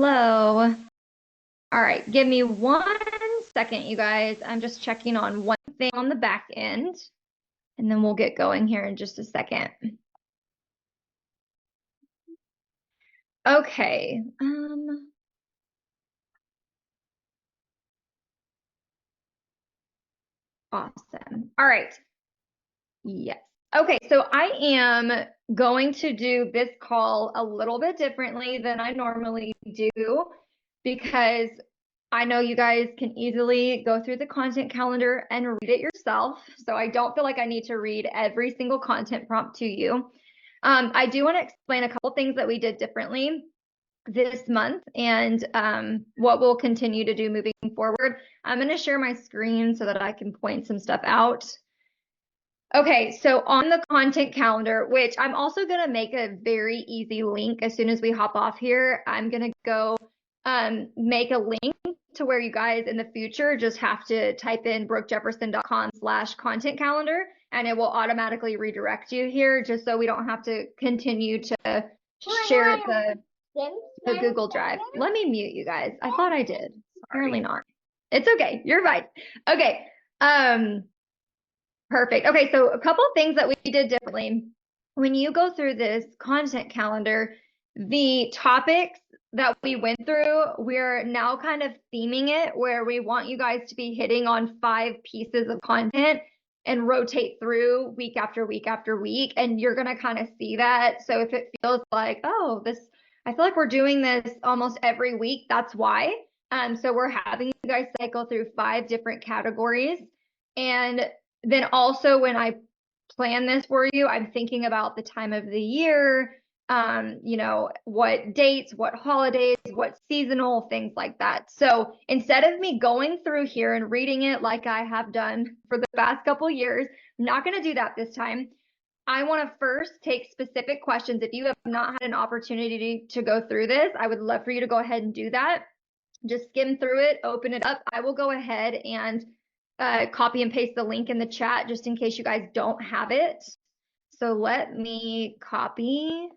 Hello. All right, give me 1 second, you guys. I'm just checking on one thing on the back end, and then we'll get going here in just a second. Okay. Awesome. All right. Yes. Okay, so I am going to do this call a little bit differently than I normally do because I know you guys can easily go through the content calendar and read it yourself. So I don't feel like I need to read every single content prompt to you. I do want to explain a couple things that we did differently this month and what we'll continue to do moving forward. I'm going to share my screen so that I can point some stuff out. Okay, so on the content calendar, which I'm also going to make a very easy link as soon as we hop off here, I'm going to go make a link to where you guys in the future just have to type in brookejefferson.com/content calendar and it will automatically redirect you here just so we don't have to continue to share the Google Drive. Let me mute you guys. I thought I did. Apparently not. It's okay. You're fine. Okay. Perfect. Okay, so a couple of things that we did differently. When you go through this content calendar, the topics that we went through, we're now kind of theming it where we want you guys to be hitting on 5 pieces of content and rotate through week after week after week. And you're going to kind of see that. So if it feels like, oh, I feel like we're doing this almost every week, that's why. So we're having you guys cycle through 5 different categories. And then also when I plan this for you, I'm thinking about the time of the year, what dates, what holidays, what seasonal, things like that. So instead of me going through here and reading it like I have done for the past couple years, I'm not going to do that this time. I want to first take specific questions. If you have not had an opportunity to go through this, I would love for you to go ahead and do that. Just skim through it, open it up. I will go ahead and copy and paste the link in the chat just in case you guys don't have it. So let me copy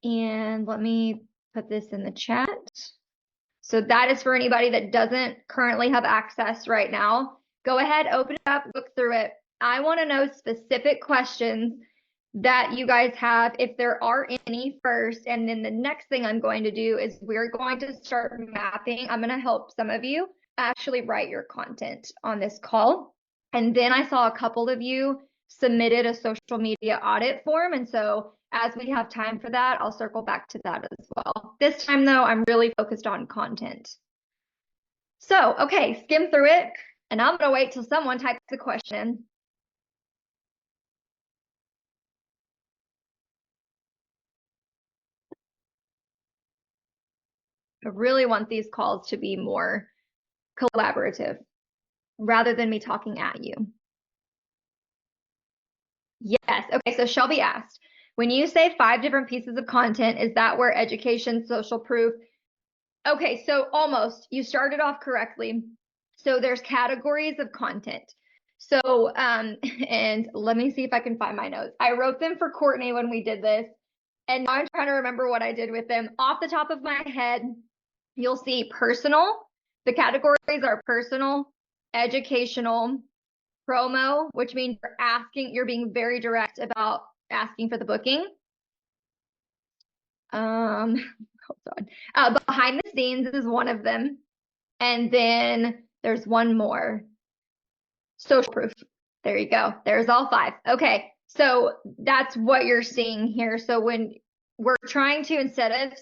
and let me put this in the chat. So that is for anybody that doesn't currently have access right now. Go ahead, open it up, look through it. I want to know specific questions that you guys have, if there are any first. And then the next thing I'm going to do is we're going to start mapping. I'm going to help some of you actually write your content on this call. And then I saw a couple of you submitted a social media audit form. And so as we have time for that, I'll circle back to that as well. This time though, I'm really focused on content. So, okay, skim through it and I'm gonna wait till someone types the question. I really want these calls to be more collaborative rather than me talking at you. Yes. Okay. So Shelby asked, when you say 5 different pieces of content, is that where education, social proof? Okay. So almost, you started off correctly. So there's categories of content. So, and let me see if I can find my notes. I wrote them for Courtney when we did this, and now I'm trying to remember what I did with them. Off the top of my head, you'll see personal. The categories are personal, educational, promo, which means you're being very direct about asking for the booking. Hold on. Behind the scenes is one of them. And then there's one more. Social proof. There you go. There's all 5. Okay. So that's what you're seeing here. So when we're trying to, instead of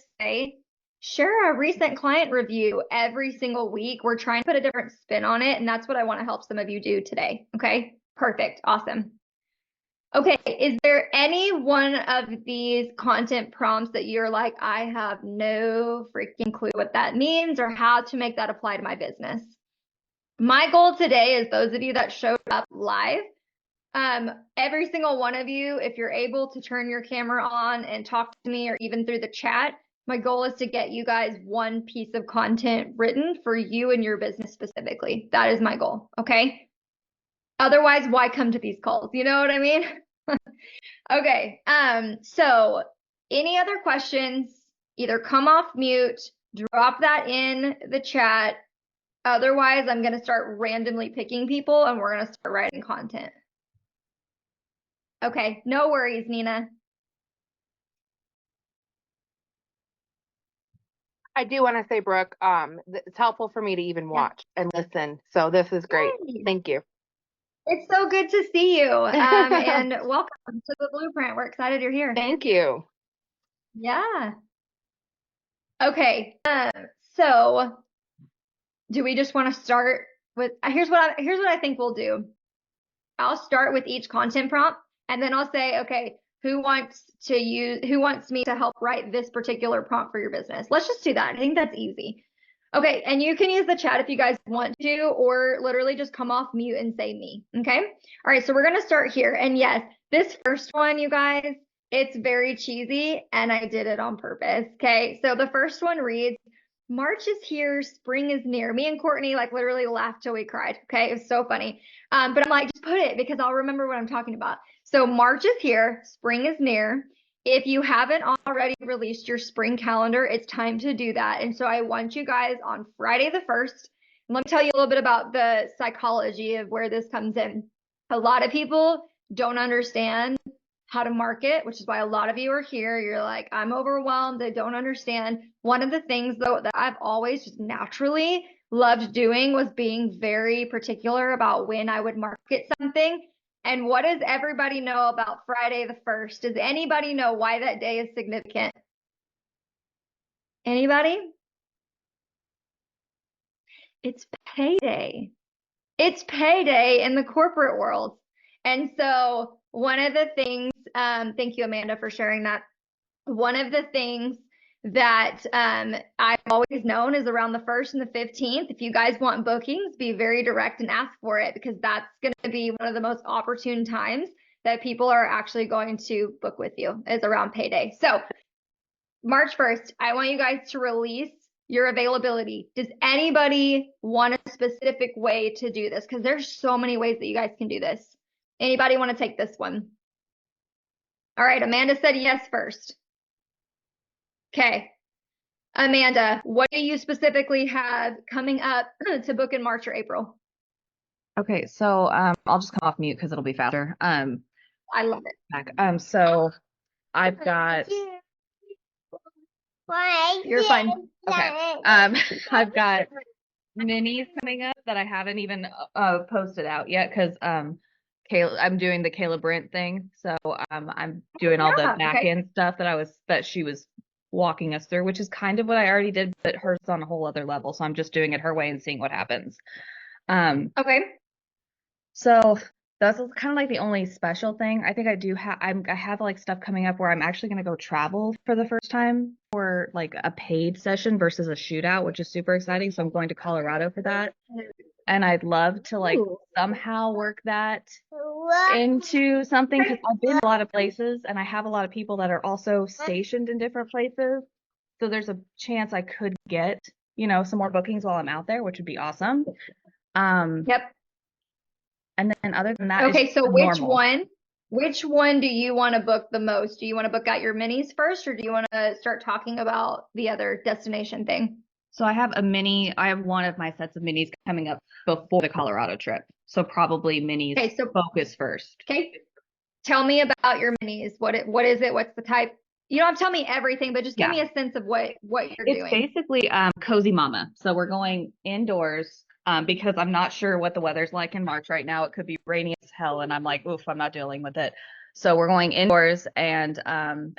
share a recent client review every single week, we're trying to put a different spin on it. And that's what I want to help some of you do today. Okay. Perfect. Awesome. Okay. Is there any one of these content prompts that you're like, I have no freaking clue what that means or how to make that apply to my business? My goal today is those of you that showed up live, every single one of you, if you're able to turn your camera on and talk to me or even through the chat, my goal is to get you guys 1 piece of content written for you and your business specifically. That is my goal. Okay. Otherwise, why come to these calls? You know what I mean? Okay. So any other questions, either come off mute Drop that in the chat. Otherwise, I'm going to start randomly picking people and we're going to start writing content. Okay, no worries, Nina. I do want to say, Brooke, it's helpful for me to even watch and listen. So this is great. Yay. Thank you. It's so good to see you. And welcome to the Blueprint. We're excited you're here. Thank you. Yeah. Okay. So do we just want to start with, here's what I think we'll do. I'll start with each content prompt and then I'll say, okay, who wants me to help write this particular prompt for your business? Let's just do that. I think that's easy. Okay, and you can use the chat if you guys want to, or literally just come off mute and say me, okay? All right, so we're gonna start here. And yes, this first one, you guys, it's very cheesy and I did it on purpose, okay? So the first one reads, March is here, spring is near. Me and Courtney like literally laughed till we cried, okay? It was so funny. But I'm like, just put it because I'll remember what I'm talking about. So March is here, spring is near. If you haven't already released your spring calendar, it's time to do that. And so I want you guys on Friday the 1st. And let me tell you a little bit about the psychology of where this comes in. A lot of people don't understand how to market, which is why a lot of you are here. You're like, I'm overwhelmed. I don't understand. One of the things, though, that I've always just naturally loved doing was being very particular about when I would market something. And what does everybody know about Friday the 1st? Does anybody know why that day is significant? Anybody? It's payday. It's payday in the corporate world. And so one of the things, thank you, Amanda, for sharing that. One of the things that I've always known is around the 1st and the 15th. If you guys want bookings, be very direct and ask for it because that's going to be one of the most opportune times that people are actually going to book with you is around payday. So March 1st, I want you guys to release your availability. Does anybody want a specific way to do this? Because there's so many ways that you guys can do this. Anybody want to take this one? All right, Amanda said yes first. Okay. Amanda, what do you specifically have coming up to book in March or April? Okay, so I'll just come off mute because it'll be faster. I love it. Back. So I've got. You're fine. Okay. I've got minis coming up that I haven't even posted out yet because I'm doing the Kayla Brent thing. So I'm doing all the back end stuff that she was walking us through, which is kind of what I already did, but hers on a whole other level. So I'm just doing it her way and seeing what happens. Okay. So that's kind of like the only special thing. I think I do have, I have like stuff coming up where I'm actually going to go travel for the first time for like a paid session versus a shootout, which is super exciting. So I'm going to Colorado for that. And I'd love to like somehow work that into something because I've been a lot of places and I have a lot of people that are also stationed in different places. So there's a chance I could get, some more bookings while I'm out there, which would be awesome. Yep. And then other than that, okay, so which one do you want to book the most? Do you want to book out your minis first, or do you want to start talking about the other destination thing? So I have one of my sets of minis coming up before the Colorado trip. So probably minis focus first. Okay. Tell me about your minis. What is it? What's the type? You don't have to tell me everything, but just give me a sense of what you're doing. It's basically Cozy Mama. So we're going indoors. Because I'm not sure what the weather's like in March right now. It could be rainy as hell, and I'm like, oof, I'm not dealing with it. So we're going indoors, and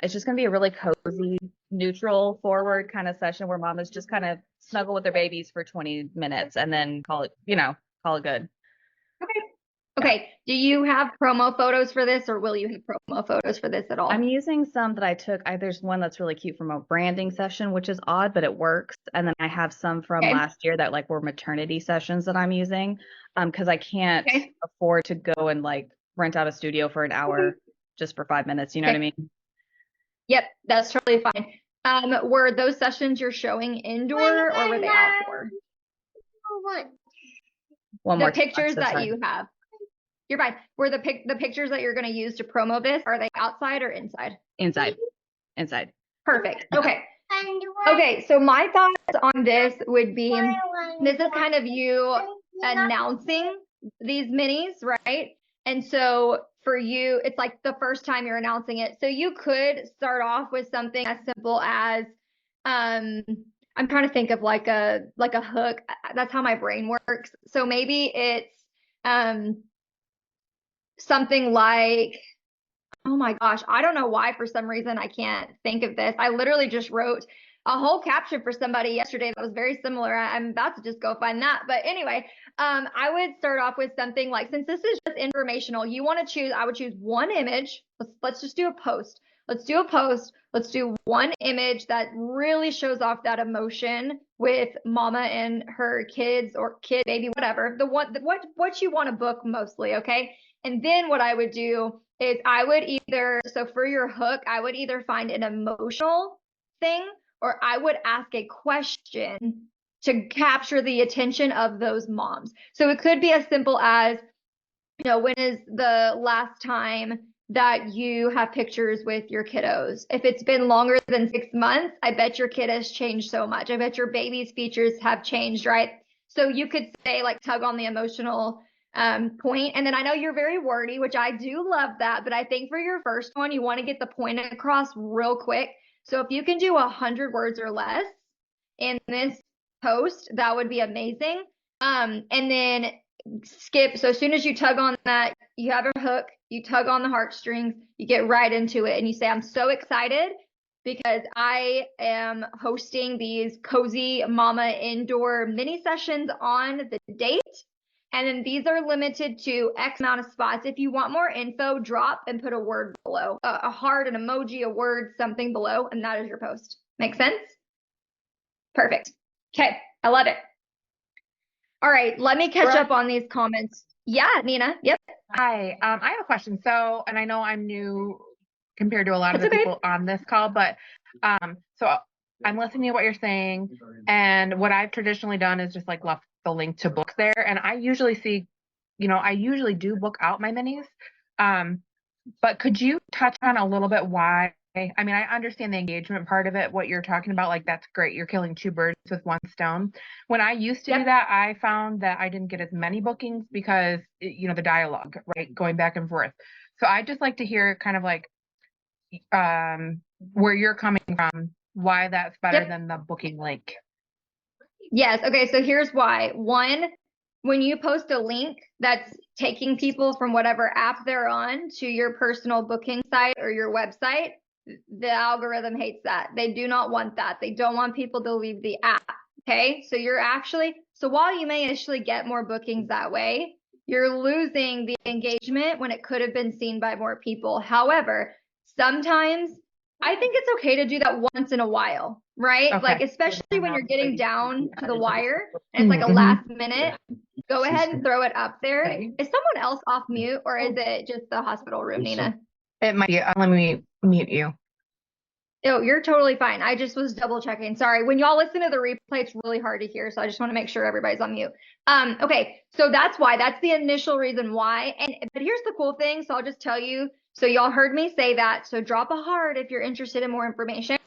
it's just going to be a really cozy, neutral, forward kind of session where mamas just kind of snuggle with their babies for 20 minutes and then call it good. Okay. Do you have promo photos for this, or will you have promo photos for this at all? I'm using some that I took. There's one that's really cute from a branding session, which is odd, but it works. And then I have some from last year that like were maternity sessions that I'm using because I can't afford to go and like rent out a studio for an hour just for 5 minutes. You know what I mean? Yep, that's totally fine. Were those sessions you're showing indoor or were they outdoor? The pictures that you have. You're fine. Were the pictures that you're going to use to promo this, are they outside or inside? Inside. Perfect. Okay. Okay, so my thoughts on this would be, this is kind of you announcing these minis, right? And so for you, it's like the first time you're announcing it. So you could start off with something as simple as, I'm trying to think of like a hook. That's how my brain works. So maybe it's something like, oh my gosh, I don't know why for some reason I can't think of this. I literally just wrote a whole caption for somebody yesterday that was very similar. I'm about to just go find that. But anyway, I would start off with something like, since this is just informational, you want to choose, I would choose one image. Let's just do a post. Let's do a post. Let's do one image that really shows off that emotion with mama and her kids or kid, baby, whatever. The one, what you want to book mostly, okay? And then what I would do is I would either, so for your hook, I would either find an emotional thing or I would ask a question to capture the attention of those moms. So it could be as simple as, when is the last time that you have pictures with your kiddos? If it's been longer than 6 months, I bet your kid has changed so much. I bet your baby's features have changed, right? So you could say, like, tug on the emotional point. And then I know you're very wordy, which I do love that, but I think for your first one, you want to get the point across real quick. So if you can do 100 words or less in this post, that would be amazing. And then skip. So as soon as you tug on that, you have a hook, you tug on the heartstrings, you get right into it, and you say, I'm so excited because I am hosting these cozy mama indoor mini sessions on the date. And then these are limited to X amount of spots. If you want more info, drop and put a word below, a heart, an emoji, a word, something below, and that is your post. Make sense? Perfect. Okay, I love it. All right, let me catch up on these comments. Yeah, Nina. Yep. Hi, I have a question. So, and I know I'm new compared to a lot of the people on this call, but so I'm listening to what you're saying, and what I've traditionally done is just like left the link to book there, and I usually see, I usually do book out my minis, but could you touch on a little bit why? I mean, I understand the engagement part of it, what you're talking about, like that's great. You're killing two birds with one stone. When I used to do that, I found that I didn't get as many bookings because, the dialogue, right, going back and forth. So I just like to hear kind of like where you're coming from, why that's better than the booking link. Yes. Okay. So here's why. One, when you post a link that's taking people from whatever app they're on to your personal booking site or your website, the algorithm hates that. They do not want that. They don't want people to leave the app. Okay. So while you may initially get more bookings that way, you're losing the engagement when it could have been seen by more people. However, sometimes I think it's okay to do that once in a while, right? Okay. Like, especially when you're getting down to the wire and it's like a last minute, go ahead and throw it up there. Is someone else off mute or is it just the hospital room, Nina? It might be. Let me mute you. Oh, you're totally fine. I just was double checking. Sorry. When y'all listen to the replay, it's really hard to hear. So I just want to make sure everybody's on mute. Okay. So that's why. That's the initial reason why. But here's the cool thing. So I'll just tell you. So y'all heard me say that. So drop a heart if you're interested in more information.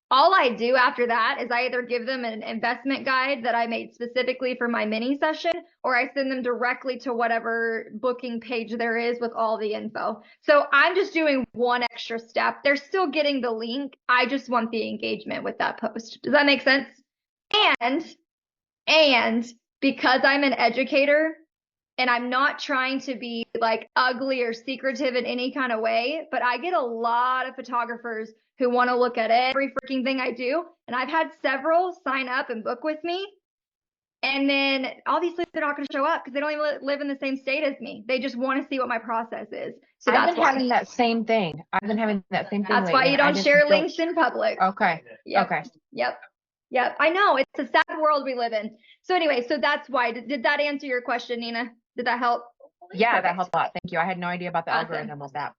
All I do after that is I either give them an investment guide that I made specifically for my mini session, or I send them directly to whatever booking page there is with all the info. So I'm just doing one extra step. They're still getting the link. I just want the engagement with that post. Does that make sense? And because I'm an educator and I'm not trying to be like ugly or secretive in any kind of way, but I get a lot of photographers who want to look at every freaking thing I do. And I've had several sign up and book with me. And then obviously they're not going to show up because they don't even live in the same state as me. They just want to see what my process is. So I've been having that same thing. That's why you don't share links in public. Okay. Yep. Okay. Yep. I know. It's a sad world we live in. So anyway, so that's why. Did that answer your question, Nina? Did that help? Yeah, perfect. That helped a lot. Thank you. I had no idea about the algorithm of that.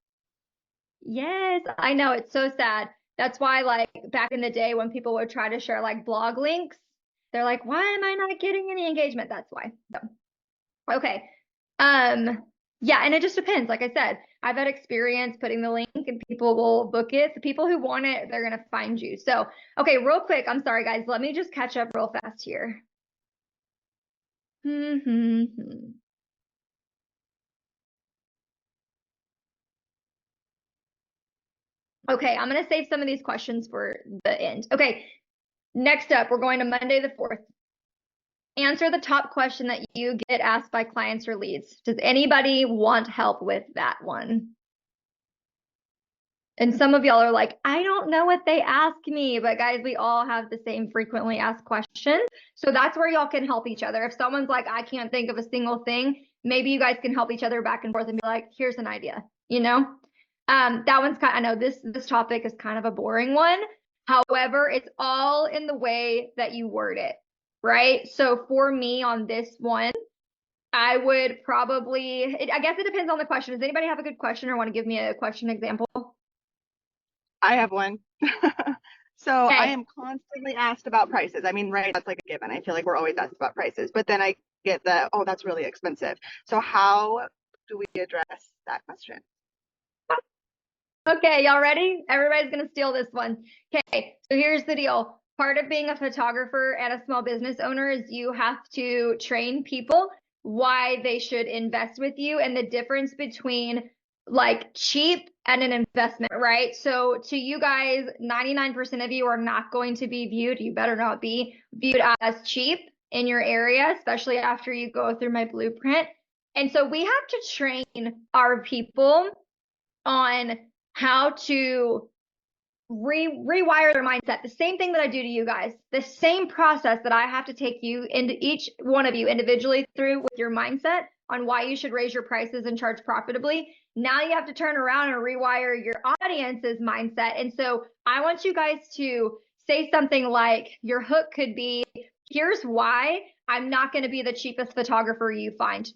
Yes, I know. It's so sad. That's why, like, back in the day when people would try to share like blog links, they're like, why am I not getting any engagement? That's why. So, okay. Yeah, and it just depends. Like I said, I've had experience putting the link and people will book it. The people who want it, they're going to find you. So, okay, real quick. I'm sorry, guys. Let me just catch up real fast here. Okay, I'm going to save some of these questions for the end. Okay, next up, we're going to Monday the 4th. Answer the top question that you get asked by clients or leads. Does anybody want help with that one? And some of y'all are like, I don't know what they ask me. But guys, we all have the same frequently asked questions. So that's where y'all can help each other. If someone's like, I can't think of a single thing, maybe you guys can help each other back and forth and be like, here's an idea, you know? That one's kind of, I know this topic is kind of a boring one. However, it's all in the way that you word it, right? So for me on this one, I would probably, I guess it depends on the question. Does anybody have a good question or want to give me a question example? I have one. So Okay. I am constantly asked about prices. I mean, right, that's like a given. I feel like we're always asked about prices, but then I get the, oh, that's really expensive. So how do we address that question? Okay, y'all ready? Everybody's gonna steal this one. Okay, so here's the deal. Part of being a photographer and a small business owner is you have to train people why they should invest with you and the difference between like cheap and an investment, right? So to you guys, 99% of you are not going to be viewed, you better not be viewed as cheap in your area, especially after you go through my blueprint. And so we have to train our people on how to rewire their mindset. The same thing that I do to you guys, the same process that I have to take you into each one of you individually through with your mindset on why you should raise your prices and charge profitably. Now you have to turn around and rewire your audience's mindset. And so I want you guys to say something like your hook could be, here's why I'm not going to be the cheapest photographer you find, ...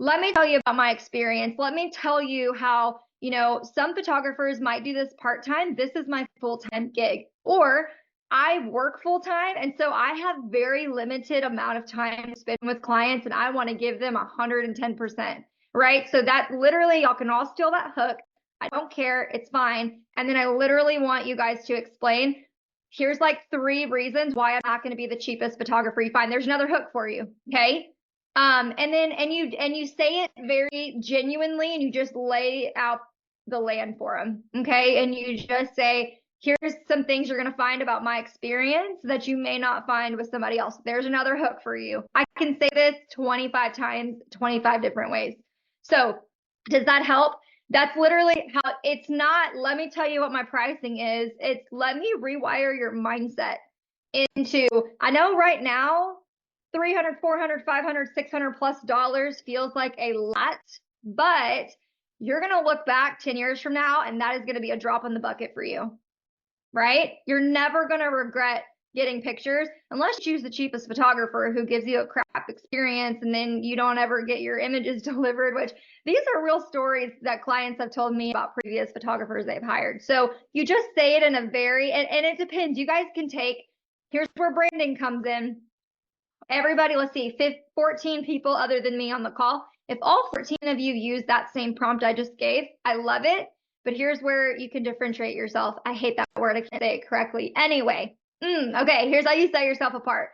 Let me tell you about my experience. Let me tell you how, you know, some photographers might do this part-time. This is my full-time gig. Or I work full-time, and so I have very limited amount of time to spend with clients, and I want to give them 110%, right? So that literally, y'all can all steal that hook. I don't care. It's fine. And then I literally want you guys to explain, here's like 3 reasons why I'm not going to be the cheapest photographer you find. There's another hook for you, okay? And you say it very genuinely, and you just lay out the land for them, okay? And you just say, here's some things you're going to find about my experience that you may not find with somebody else. There's another hook for you. I can say this 25 times, 25 different ways. So does that help? That's literally how it's not, let me tell you what my pricing is. It's let me rewire your mindset into, I know right now, $300, $400, $500, $600+ feels like a lot, but you're going to look back 10 years from now and that is going to be a drop in the bucket for you, right? You're never going to regret getting pictures unless you choose the cheapest photographer who gives you a crap experience and then you don't ever get your images delivered, which these are real stories that clients have told me about previous photographers they've hired. So you just say it in a very, and it depends. You guys can take, here's where branding comes in. Everybody, let's see, 14 people other than me on the call. If all 14 of you use that same prompt I just gave, I love it. But here's where you can differentiate yourself. I hate that word. I can't say it correctly. Anyway, okay, here's how you set yourself apart.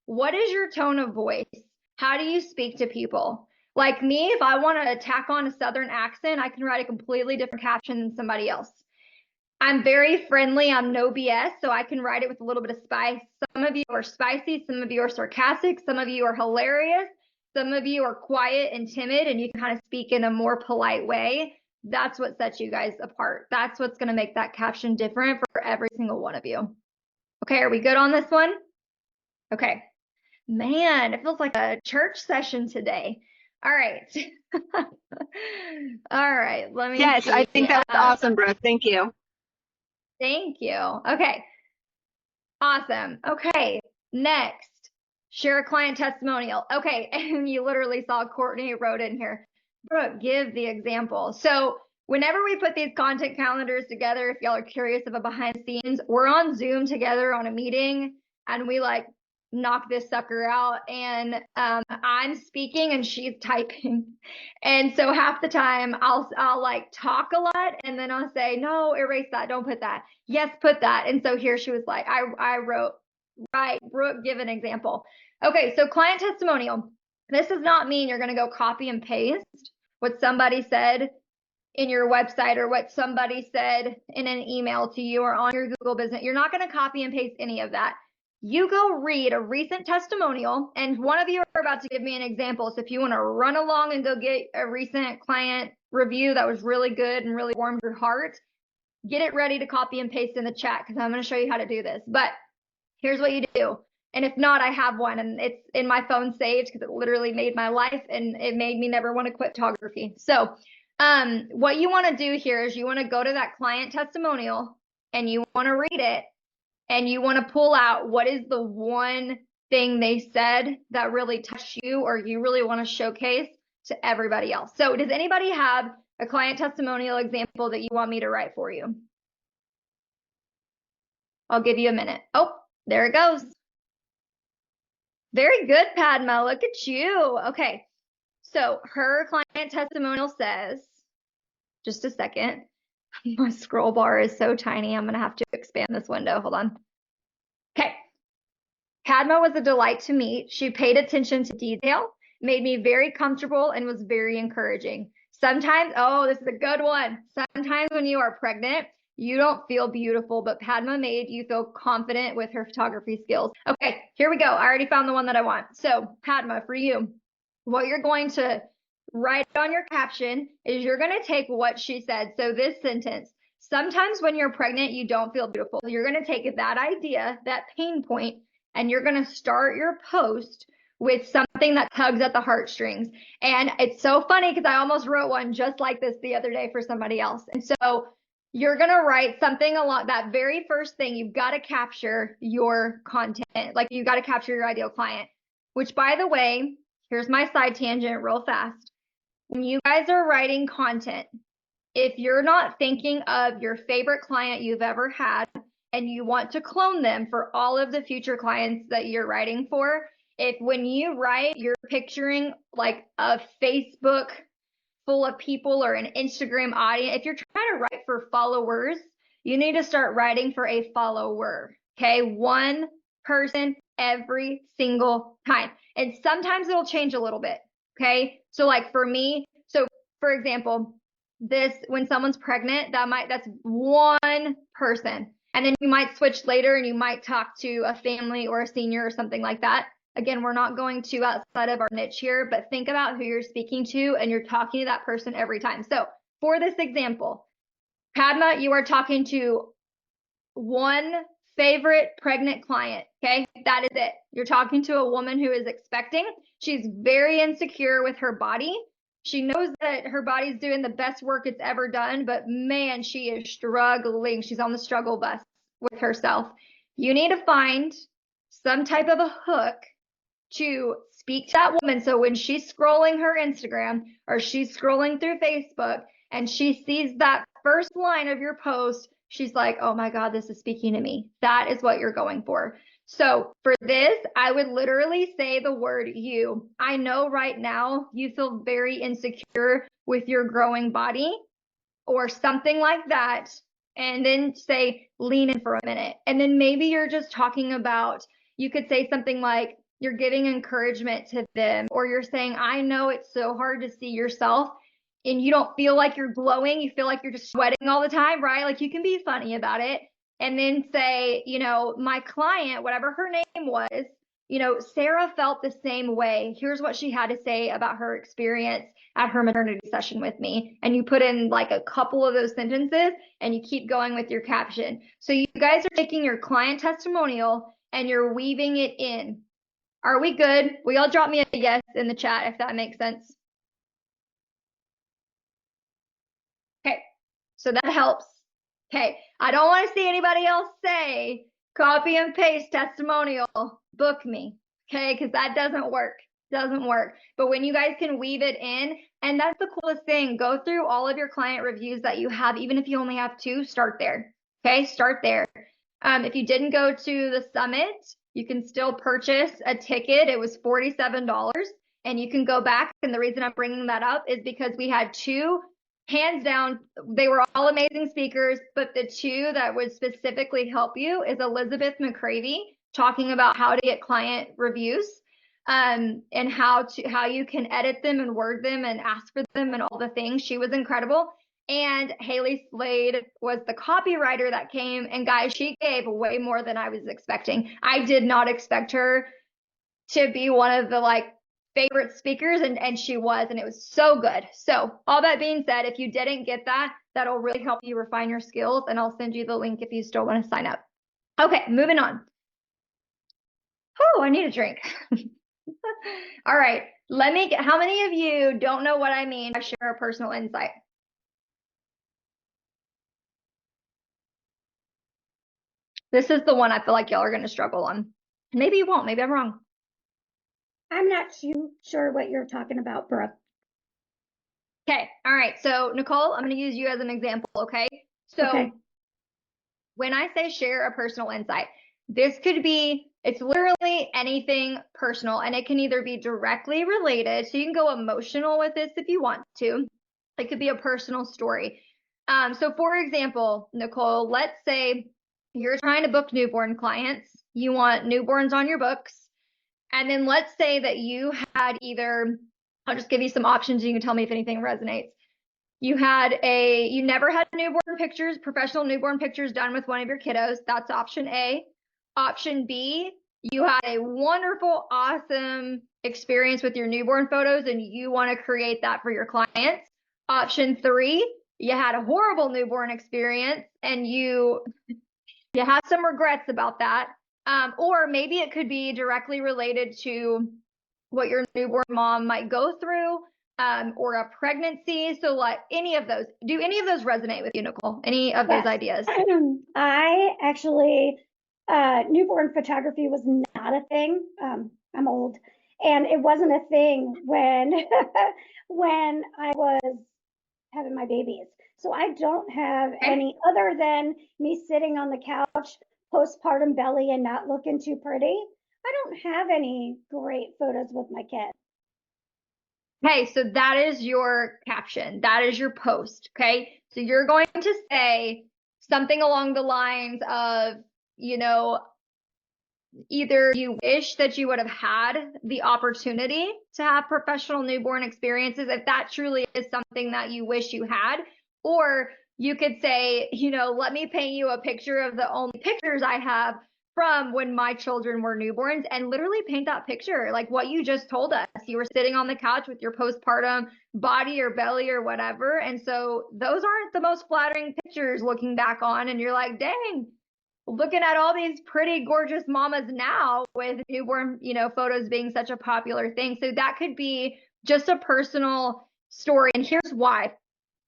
What is your tone of voice? How do you speak to people? Like me, if I want to tack on a Southern accent, I can write a completely different caption than somebody else. I'm very friendly. I'm no BS, so I can write it with a little bit of spice. Some of you are spicy. Some of you are sarcastic. Some of you are hilarious. Some of you are quiet and timid, and you can kind of speak in a more polite way. That's what sets you guys apart. That's what's going to make that caption different for every single one of you. Okay, are we good on this one? Okay. Man, it feels like a church session today. All right. All right, let me Yes, see. I think that was awesome, Brooke. Thank you. Thank you. Okay. Awesome. Okay. Next, share a client testimonial. Okay. And you literally saw Courtney wrote in here, Brooke, give the example. So whenever we put these content calendars together, if y'all are curious of a behind the scenes, we're on Zoom together on a meeting and we like knock this sucker out. And I'm speaking and she's typing. And so half the time I'll like talk a lot and then I'll say, no, erase that. Don't put that. Yes, put that. And so here she was like, I wrote, right, Brooke, give an example. Okay, so client testimonial. This does not mean you're going to go copy and paste what somebody said in your website or what somebody said in an email to you or on your Google business. You're not going to copy and paste any of that. You go read a recent testimonial, and one of you are about to give me an example. So if you want to run along and go get a recent client review that was really good and really warmed your heart, get it ready to copy and paste in the chat because I'm going to show you how to do this. But here's what you do. And if not, I have one and it's in my phone saved because it literally made my life and it made me never want to quit photography. So what you want to do here is you want to go to that client testimonial and you want to read it and you want to pull out what is the one thing they said that really touched you or you really want to showcase to everybody else. So does anybody have a client testimonial example that you want me to write for you? I'll give you a minute. Oh, there it goes. Very good, Padma. Look at you. Okay. So her client testimonial says, just a second. My scroll bar is so tiny. I'm going to have to expand this window. Hold on. Okay. Padma was a delight to meet. She paid attention to detail, made me very comfortable, and was very encouraging. Sometimes, oh, this is a good one. Sometimes when you are pregnant, you don't feel beautiful, but Padma made you feel confident with her photography skills. Okay, here we go. I already found the one that I want. So Padma, for you, what you're going to write on your caption is you're going to take what she said. So this sentence, sometimes when you're pregnant, you don't feel beautiful. You're going to take that idea, that pain point, and you're going to start your post with something that tugs at the heartstrings. And it's so funny because I almost wrote one just like this the other day for somebody else. And so you're going to write something along that very first thing. You've got to capture your content. Like you've got to capture your ideal client, which by the way, here's my side tangent real fast. When you guys are writing content, if you're not thinking of your favorite client you've ever had and you want to clone them for all of the future clients that you're writing for, if when you write, you're picturing like a Facebook full of people or an Instagram audience, if you're trying to write for followers, you need to start writing for a follower. Okay, one person every single time. And sometimes it'll change a little bit. Okay, so like for me, so for example, this when someone's pregnant, that's one person. And then you might switch later and you might talk to a family or a senior or something like that. Again, we're not going too outside of our niche here, but think about who you're speaking to and you're talking to that person every time. So for this example, Padma, you are talking to one favorite pregnant client. Okay, that is it. You're talking to a woman who is expecting. She's very insecure with her body. She knows that her body's doing the best work it's ever done, but man, she is struggling. She's on the struggle bus with herself. You need to find some type of a hook to speak to that woman. So when she's scrolling her Instagram or she's scrolling through Facebook and she sees that first line of your post, she's like, oh my God, this is speaking to me. That is what you're going for. So for this, I would literally say the word you. I know right now you feel very insecure with your growing body or something like that. And then say, lean in for a minute. And then maybe you're just talking about, you could say something like, you're giving encouragement to them, or you're saying, I know it's so hard to see yourself and you don't feel like you're glowing. You feel like you're just sweating all the time, right? Like you can be funny about it. And then say, you know, my client, whatever her name was, you know, Sarah felt the same way. Here's what she had to say about her experience at her maternity session with me. And you put in like a couple of those sentences and you keep going with your caption. So you guys are taking your client testimonial and you're weaving it in. Are we good? Will y'all drop me a yes in the chat if that makes sense? Okay, so that helps. Okay, I don't want to see anybody else say copy and paste testimonial, book me. Okay, because that doesn't work. Doesn't work. But when you guys can weave it in, and that's the coolest thing, go through all of your client reviews that you have, even if you only have 2, start there. Okay, start there. If you didn't go to the summit, you can still purchase a ticket. It was $47, and you can go back. And the reason I'm bringing that up is because we had two, hands down, they were all amazing speakers, but the two that would specifically help you is Elizabeth McCravey talking about how to get client reviews, and how you can edit them and word them and ask for them and all the things. She was incredible. And Haley Slade was the copywriter that came, and guys, she gave way more than I was expecting. I did not expect her to be one of the like favorite speakers, and she was, and it was so good. So all that being said, if you didn't get that, that'll really help you refine your skills, and I'll send you the link if you still want to sign up. Okay, moving on. Oh, I need a drink. All right, how many of you don't know what I mean by share a personal insight? This is the one I feel like y'all are going to struggle on. Maybe you won't. Maybe I'm wrong. I'm not too sure what you're talking about, Brooke. Okay. All right. So Nicole, I'm going to use you as an example. Okay. So Okay. when I say share a personal insight, this could be, it's literally anything personal, and it can either be directly related. So you can go emotional with this if you want to. It could be a personal story. So for example, Nicole, let's say you're trying to book newborn clients. You want newborns on your books. And then let's say that you had either, I'll just give you some options. You can tell me if anything resonates. You never had newborn pictures, professional newborn pictures done with one of your kiddos. That's option A. Option B, you had a wonderful, awesome experience with your newborn photos and you want to create that for your clients. Option 3, you had a horrible newborn experience and you have some regrets about that. Or maybe it could be directly related to what your newborn mom might go through, or a pregnancy. So like any of those, do any of those resonate with you, Nicole? Any of those ideas? I actually, newborn photography was not a thing. I'm old, and it wasn't a thing when when I was having my babies. So I don't have any other than me sitting on the couch, postpartum belly and not looking too pretty. I don't have any great photos with my kid. Okay, so that is your caption. That is your post. Okay, so you're going to say something along the lines of, either you wish that you would have had the opportunity to have professional newborn experiences, if that truly is something that you wish you had, or you could say, let me paint you a picture of the only pictures I have from when my children were newborns, and literally paint that picture like what you just told us. You were sitting on the couch with your postpartum body or belly or whatever. And so those aren't the most flattering pictures looking back on. And you're like, dang, looking at all these pretty gorgeous mamas now with newborn, photos being such a popular thing. So that could be just a personal story. And here's why.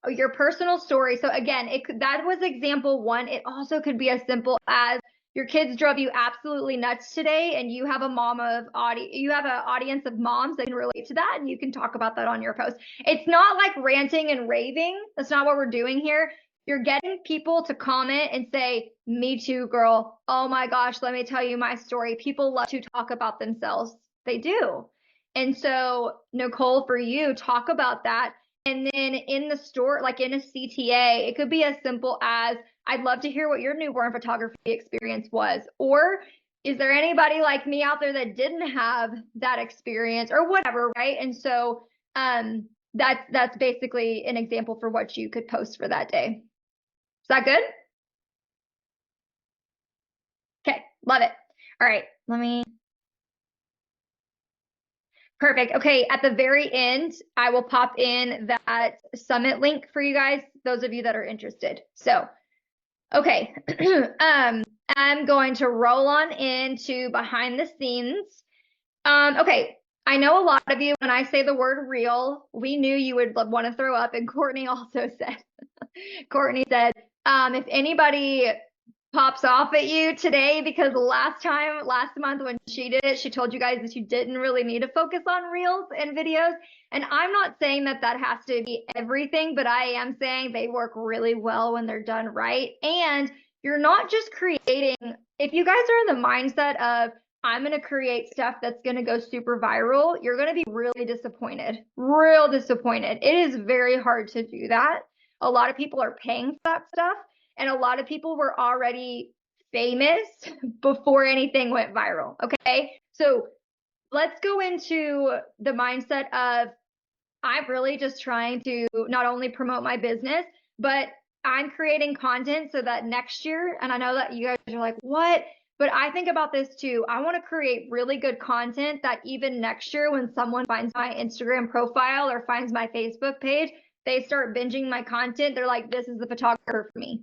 Your personal story. So again, that was example 1. It also could be as simple as your kids drove you absolutely nuts today, and you have an audience of moms that can relate to that, and you can talk about that on your post. It's not like ranting and raving. That's not what we're doing here. You're getting people to comment and say, me too, girl. Oh my gosh, let me tell you my story. People love to talk about themselves. They do. And so, Nicole, for you, talk about that. And then in the store, like in a CTA, it could be as simple as, I'd love to hear what your newborn photography experience was. Or is there anybody like me out there that didn't have that experience or whatever, right? And so that's basically an example for what you could post for that day. Is that good? Okay, love it. All right, Perfect. Okay, at the very end, I will pop in that summit link for you guys, those of you that are interested. So, okay, I'm going to roll on into behind the scenes. Okay, I know a lot of you, when I say the word real, we knew you would want to throw up, and Courtney also said, if anybody pops off at you today, because last month when she did it, she told you guys that you didn't really need to focus on reels and videos. And I'm not saying that has to be everything, but I am saying they work really well when they're done right. And you're not just creating, if you guys are in the mindset of, I'm going to create stuff that's going to go super viral, you're going to be really disappointed, real disappointed. It is very hard to do that. A lot of people are paying for that stuff, and a lot of people were already famous before anything went viral. Okay. So let's go into the mindset of, I'm really just trying to not only promote my business, but I'm creating content so that next year, and I know that you guys are like, what? But I think about this too. I want to create really good content that even next year, when someone finds my Instagram profile or finds my Facebook page, they start binging my content. They're like, this is the photographer for me.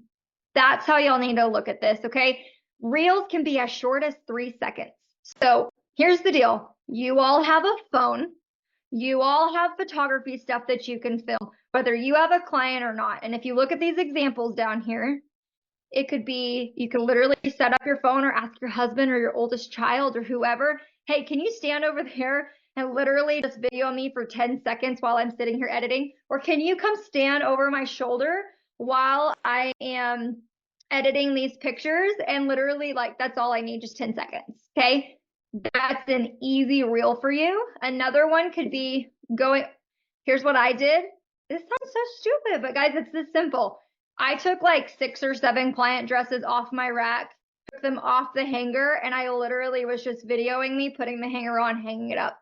That's how y'all need to look at this, okay? Reels can be as short as 3 seconds. So here's the deal. You all have a phone. You all have photography stuff that you can film, whether you have a client or not. And if you look at these examples down here, it could be, you can literally set up your phone or ask your husband or your oldest child or whoever, hey, can you stand over there and literally just video me for 10 seconds while I'm sitting here editing? Or can you come stand over my shoulder while I am editing these pictures? And literally, like, that's all I need, just 10 seconds, okay? That's an easy reel for you. Another one could be going, here's what I did. This sounds so stupid, but guys, it's this simple. I took like 6 or 7 client dresses off my rack, took them off the hanger, and I literally was just videoing me putting the hanger on, hanging it up.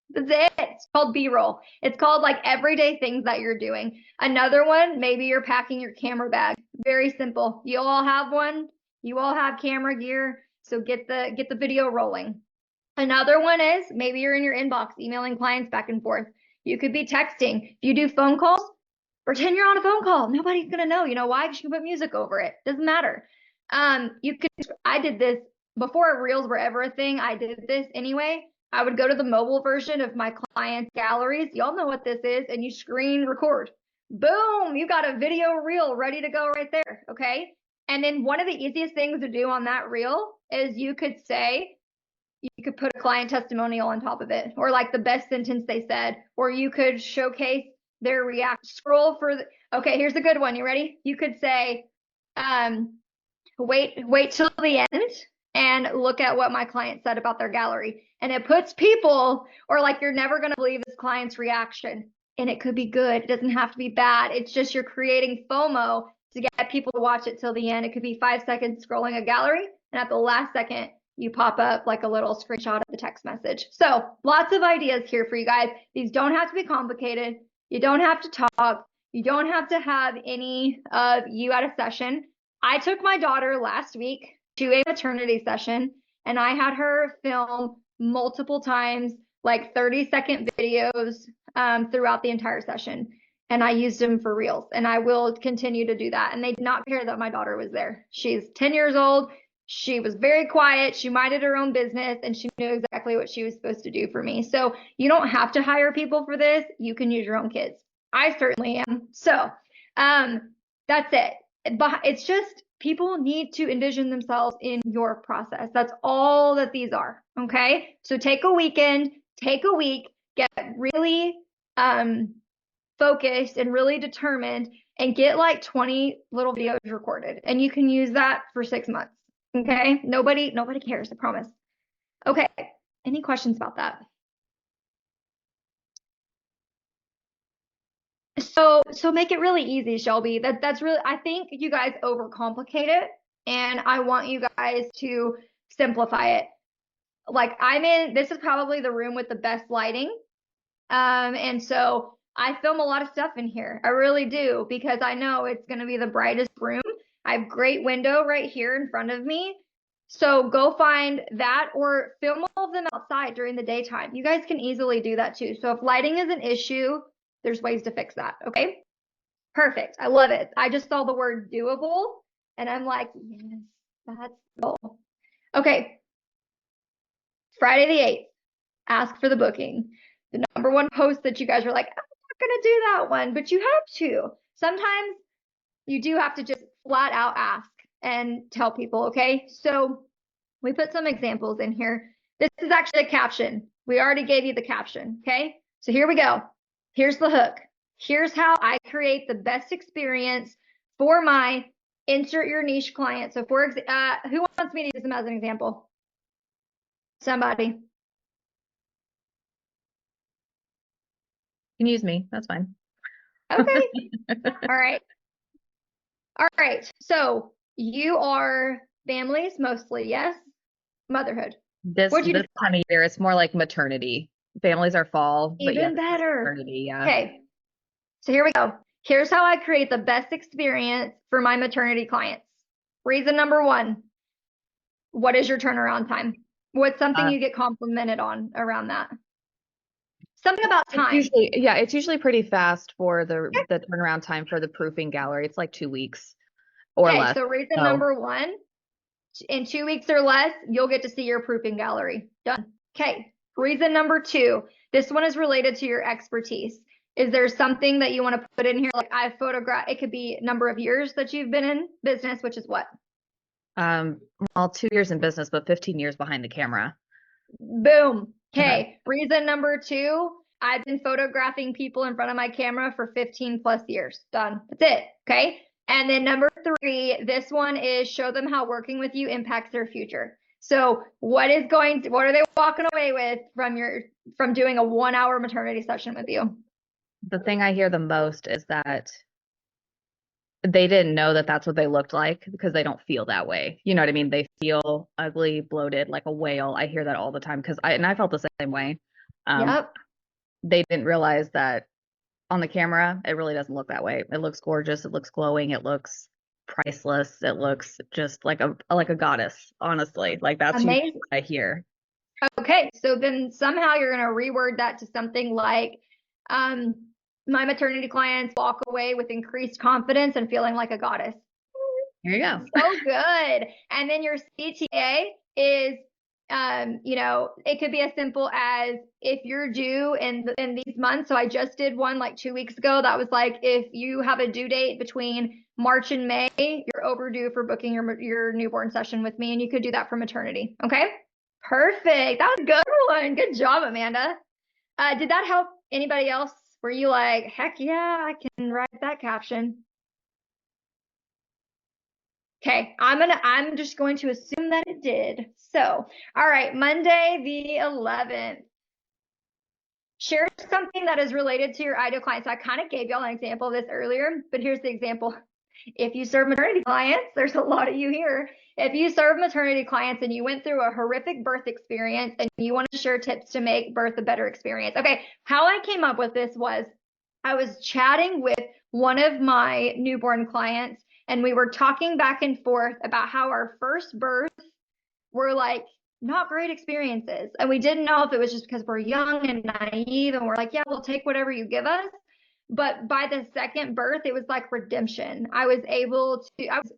That's it. It's called B-roll. It's called like everyday things that you're doing. Another one, maybe you're packing your camera bag. Very simple. You all have one. You all have camera gear. So get the video rolling. Another one is maybe you're in your inbox emailing clients back and forth. You could be texting. If you do phone calls, pretend you're on a phone call. Nobody's gonna know. You know why? Because you can put music over it. Doesn't matter. You could. I did this before Reels were ever a thing. I did this anyway. I would go to the mobile version of my clients' galleries. Y'all know what this is, and you screen record. Boom! You got a video reel ready to go right there. Okay. And then one of the easiest things to do on that reel is you could say, you could put a client testimonial on top of it, or like the best sentence they said, or you could showcase their react. Scroll for the, okay, here's a good one. You ready? You could say, wait till the end and look at what my client said about their gallery. And it puts people, or like, you're never going to believe this client's reaction. And it could be good. It doesn't have to be bad. It's just you're creating FOMO to get people to watch it till the end. It could be 5 seconds scrolling a gallery, and at the last second, you pop up like a little screenshot of the text message. So lots of ideas here for you guys. These don't have to be complicated. You don't have to talk. You don't have to have any of you at a session. I took my daughter last week to a maternity session, and I had her film multiple times, like 30-second videos throughout the entire session. And I used them for Reels, and I will continue to do that. And they did not care that my daughter was there. She's 10 years old. She was very quiet. She minded her own business, and she knew exactly what she was supposed to do for me. So you don't have to hire people for this. You can use your own kids. I certainly am. So that's it. But it's just, people need to envision themselves in your process. That's all that these are. Okay. So take a weekend, take a week, get really focused and really determined, and get like 20 little videos recorded. And you can use that for 6 months. Okay. Nobody cares, I promise. Okay. Any questions about that? So make it really easy, Shelby. That's really, I think you guys overcomplicate it, and I want you guys to simplify it. Like, this is probably the room with the best lighting. And so I film a lot of stuff in here. I really do, because I know it's going to be the brightest room. I have great window right here in front of me. So go find that, or film all of them outside during the daytime. You guys can easily do that too. So if lighting is an issue, there's ways to fix that. Okay. Perfect. I love it. I just saw the word doable, and I'm like, yes, that's the goal. Okay. Friday the 8th, ask for the booking. The #1 post that you guys are like, I'm not going to do that one, but you have to. Sometimes you do have to just flat out ask and tell people. Okay. So we put some examples in here. This is actually a caption. We already gave you the caption. Okay. So here we go. Here's the hook. Here's how I create the best experience for my insert your niche client. So for who wants me to use them as an example? Somebody. You can use me. That's fine. Okay. All right. All right. So you are families mostly, yes? Motherhood. This What'd you this time of year, it's more like maternity. Families are fall, but Even yes, better. maternity, yeah. Okay. So here we go. Here's how I create the best experience for my maternity clients. Reason number one, what is your turnaround time? What's something you get complimented on around that? Something about time. It's usually pretty fast for the turnaround time for the proofing gallery. It's like 2 weeks or less. So reason number one, in 2 weeks or less, you'll get to see your proofing gallery. Done. Okay. Reason number two, this one is related to your expertise. Is there something that you want to put in here? Like I photograph, it could be number of years that you've been in business, which is what? Well, 2 years in business, but 15 years behind the camera. Boom. Okay. Reason number two, I've been photographing people in front of my camera for 15 plus years. Done. That's it. Okay. And then number three, this one is show them how working with you impacts their future. So what are they walking away with from doing a 1 hour maternity session with you? The thing I hear the most is that they didn't know that that's what they looked like because they don't feel that way. You know what I mean? They feel ugly, bloated, like a whale. I hear that all the time because I felt the same way. Yep. They didn't realize that on the camera, it really doesn't look that way. It looks gorgeous. It looks glowing. It looks priceless. It looks just like a goddess, honestly. Like that's amazing. What I hear. Okay. So then somehow you're going to reword that to something like, my maternity clients walk away with increased confidence and feeling like a goddess. Here you go. So good. And then your CTA is, it could be as simple as if you're due in these months. So I just did one like 2 weeks ago. That was like, if you have a due date between March and May, you're overdue for booking your newborn session with me. And you could do that for maternity. Okay. Perfect. That was a good one. Good job, Amanda. Did that help anybody else? Were you like, heck yeah, I can write that caption? Okay, I'm just going to assume that it did. So, all right, Monday the 11th. Share something that is related to your ideal client. So I kind of gave y'all an example of this earlier, but here's the example. If you serve maternity clients, there's a lot of you here. If you serve maternity clients and you went through a horrific birth experience and you want to share tips to make birth a better experience. Okay, how I came up with this was I was chatting with one of my newborn clients and we were talking back and forth about how our first births were like not great experiences. And we didn't know if it was just because we're young and naive and we're like, yeah, we'll take whatever you give us. But by the second birth, it was like redemption. I was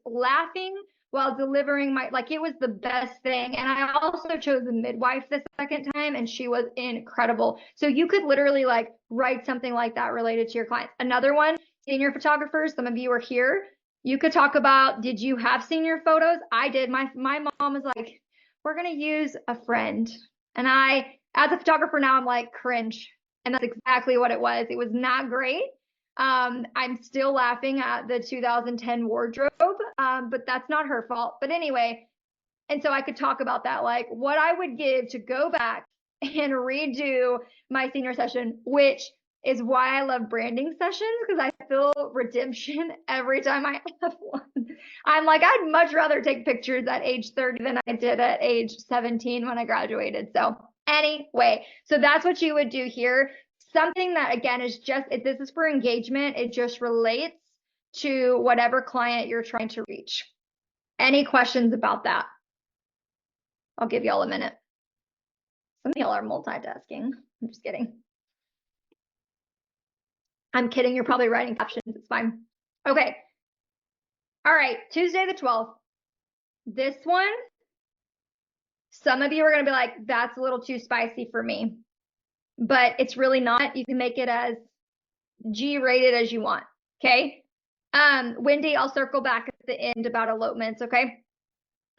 laughing while delivering it was the best thing. And I also chose a midwife the second time and she was incredible. So you could literally like write something like that related to your clients. Another one, senior photographers, some of you are here. You could talk about, did you have senior photos? I did. My mom was like, we're going to use a friend. And I, as a photographer now, I'm like cringe. And that's exactly what it was. It was not great. I'm still laughing at the 2010 wardrobe, but that's not her fault. But anyway, and so I could talk about that, like what I would give to go back and redo my senior session, which is why I love branding sessions, because I feel redemption every time I have one. I'm like, I'd much rather take pictures at age 30 than I did at age 17 when I graduated. So anyway, so that's what you would do here. Something that, again, is just, this is for engagement. It just relates to whatever client you're trying to reach. Any questions about that? I'll give y'all a minute. Some of y'all are multitasking. I'm just kidding. I'm kidding. You're probably writing captions. It's fine. Okay. All right. Tuesday the 12th. This one, some of you are going to be like, that's a little too spicy for me. But it's really not. You can make it as G-rated as you want. Okay. Wendy, I'll circle back at the end about elopements. Okay.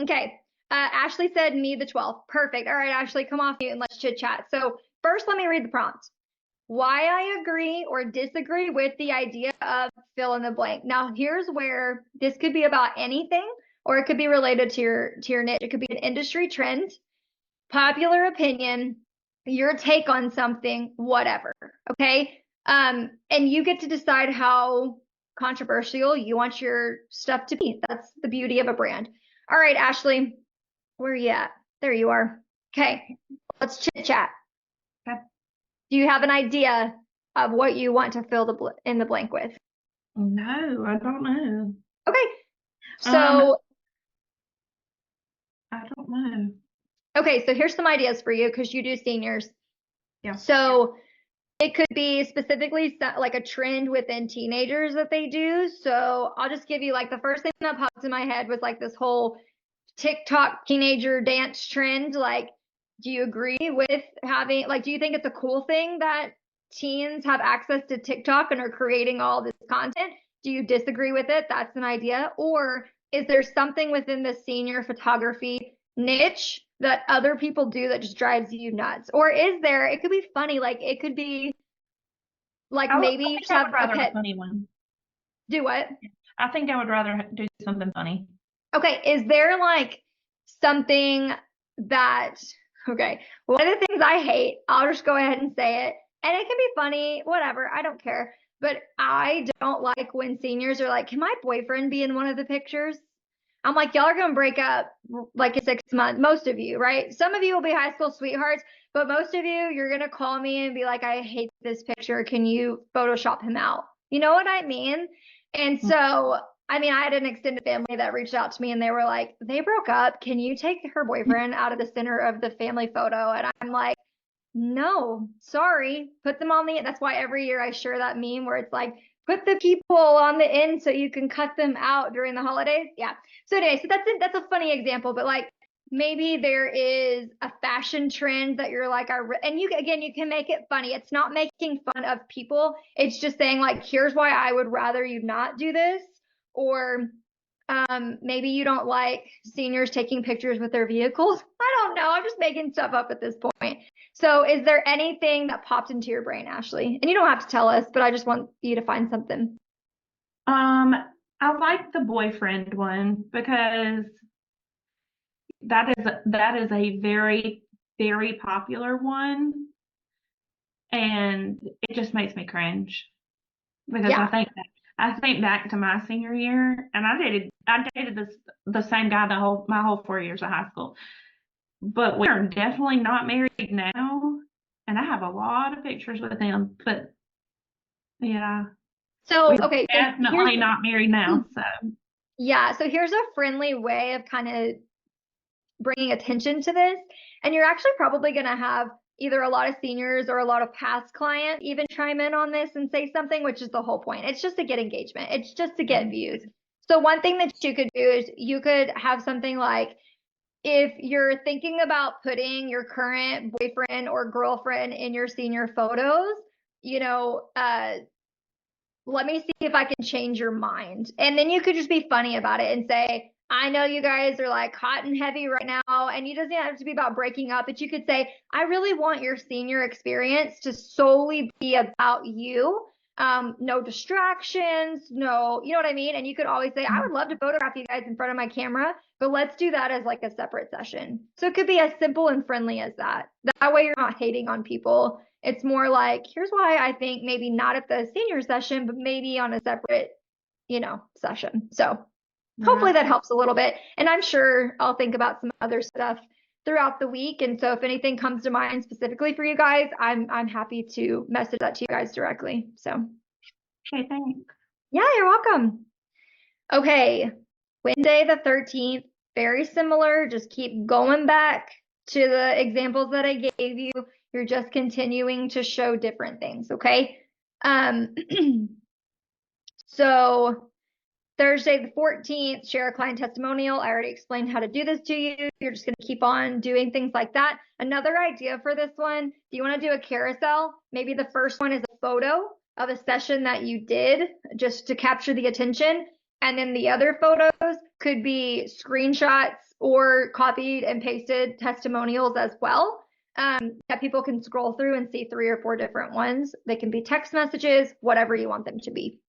Okay. Ashley said me the 12th. Perfect. All right, Ashley, come off mute and let's chit chat. So first, let me read the prompt. why I agree or disagree with the idea of fill in the blank. Now, here's where this could be about anything, or it could be related to your niche. It could be an industry trend, popular opinion, your take on something, whatever. Okay. And you get to decide how controversial you want your stuff to be. That's the beauty of a brand. All right, Ashley, where are you at? There you are. Okay, let's chit chat. Okay. Do you have an idea of what you want to fill in the blank with? No, I don't know. Okay. So, I don't know. okay, so here's some ideas for you because you do seniors. Yeah. So it could be specifically like a trend within teenagers that they do. So I'll just give you like the first thing that popped in my head was like this whole TikTok teenager dance trend. Like, do you agree with having, like, do you think it's a cool thing that teens have access to TikTok and are creating all this content? Do you disagree with it? That's an idea. Or is there something within the senior photography niche that other people do that just drives you nuts? Or is there, it could be funny, like it could be like maybe you just I have would rather a a pet. funny one. Do what? I think I would rather do something funny. Okay, is there like something that, okay, one of the things I hate, I'll just go ahead and say it, and it can be funny, whatever, I don't care, but I don't like when seniors are like, can my boyfriend be in one of the pictures? I'm like, y'all are gonna break up like in 6 months, most of you, right? Some of you will be high school sweethearts, but most of you, you're gonna call me and be like, I hate this picture, can you Photoshop him out? You know what I mean? And so I mean, I had an extended family that reached out to me and they were like, they broke up. Can you take her boyfriend out of the center of the family photo? And I'm like, no, sorry. Put them on the, that's why every year I share that meme where it's like, put the people on the end so you can cut them out during the holidays. Yeah. So anyway, so that's a funny example, but like maybe there is a fashion trend that you're like, and you, again, you can make it funny. It's not making fun of people. It's just saying like, here's why I would rather you not do this. Or maybe you don't like seniors taking pictures with their vehicles. I don't know. I'm just making stuff up at this point. So is there anything that popped into your brain, Ashley? And you don't have to tell us, but I just want you to find something. I like the boyfriend one because that is a very, very popular one, and it just makes me cringe because Yeah. I think back to my senior year, and I dated the same guy my whole 4 years of high school. But we are definitely not married now, and I have a lot of pictures with him. But yeah, So we're okay, so definitely not married now. So yeah, so here's a friendly way of kind of bringing attention to this, and you're actually probably going to have either a lot of seniors or a lot of past clients even chime in on this and say something, which is the whole point. It's just to get engagement. It's just to get views. So one thing that you could do is you could have something like, if you're thinking about putting your current boyfriend or girlfriend in your senior photos, you know, let me see if I can change your mind. And then you could just be funny about it and say, I know you guys are like hot and heavy right now, and it doesn't have to be about breaking up, but you could say, I really want your senior experience to solely be about you. No distractions, no, you know what I mean? And you could always say, I would love to photograph you guys in front of my camera, but let's do that as like a separate session. So it could be as simple and friendly as that. That way you're not hating on people. It's more like, here's why I think maybe not at the senior session, but maybe on a separate, you know, session. So hopefully that helps a little bit. And I'm sure I'll think about some other stuff throughout the week. And so if anything comes to mind specifically for you guys, I'm happy to message that to you guys directly. So okay, thanks. yeah, you're welcome. Okay, Wednesday the 13th, very similar. Just keep going back to the examples that I gave you. You're just continuing to show different things, okay? So Thursday the 14th, share a client testimonial. I already explained how to do this to you. You're just going to keep on doing things like that. Another idea for this one, do you want to do a carousel? Maybe the first one is a photo of a session that you did just to capture the attention. And then the other photos could be screenshots or copied and pasted testimonials as well. that people can scroll through and see 3 or 4 different ones. They can be text messages, whatever you want them to be.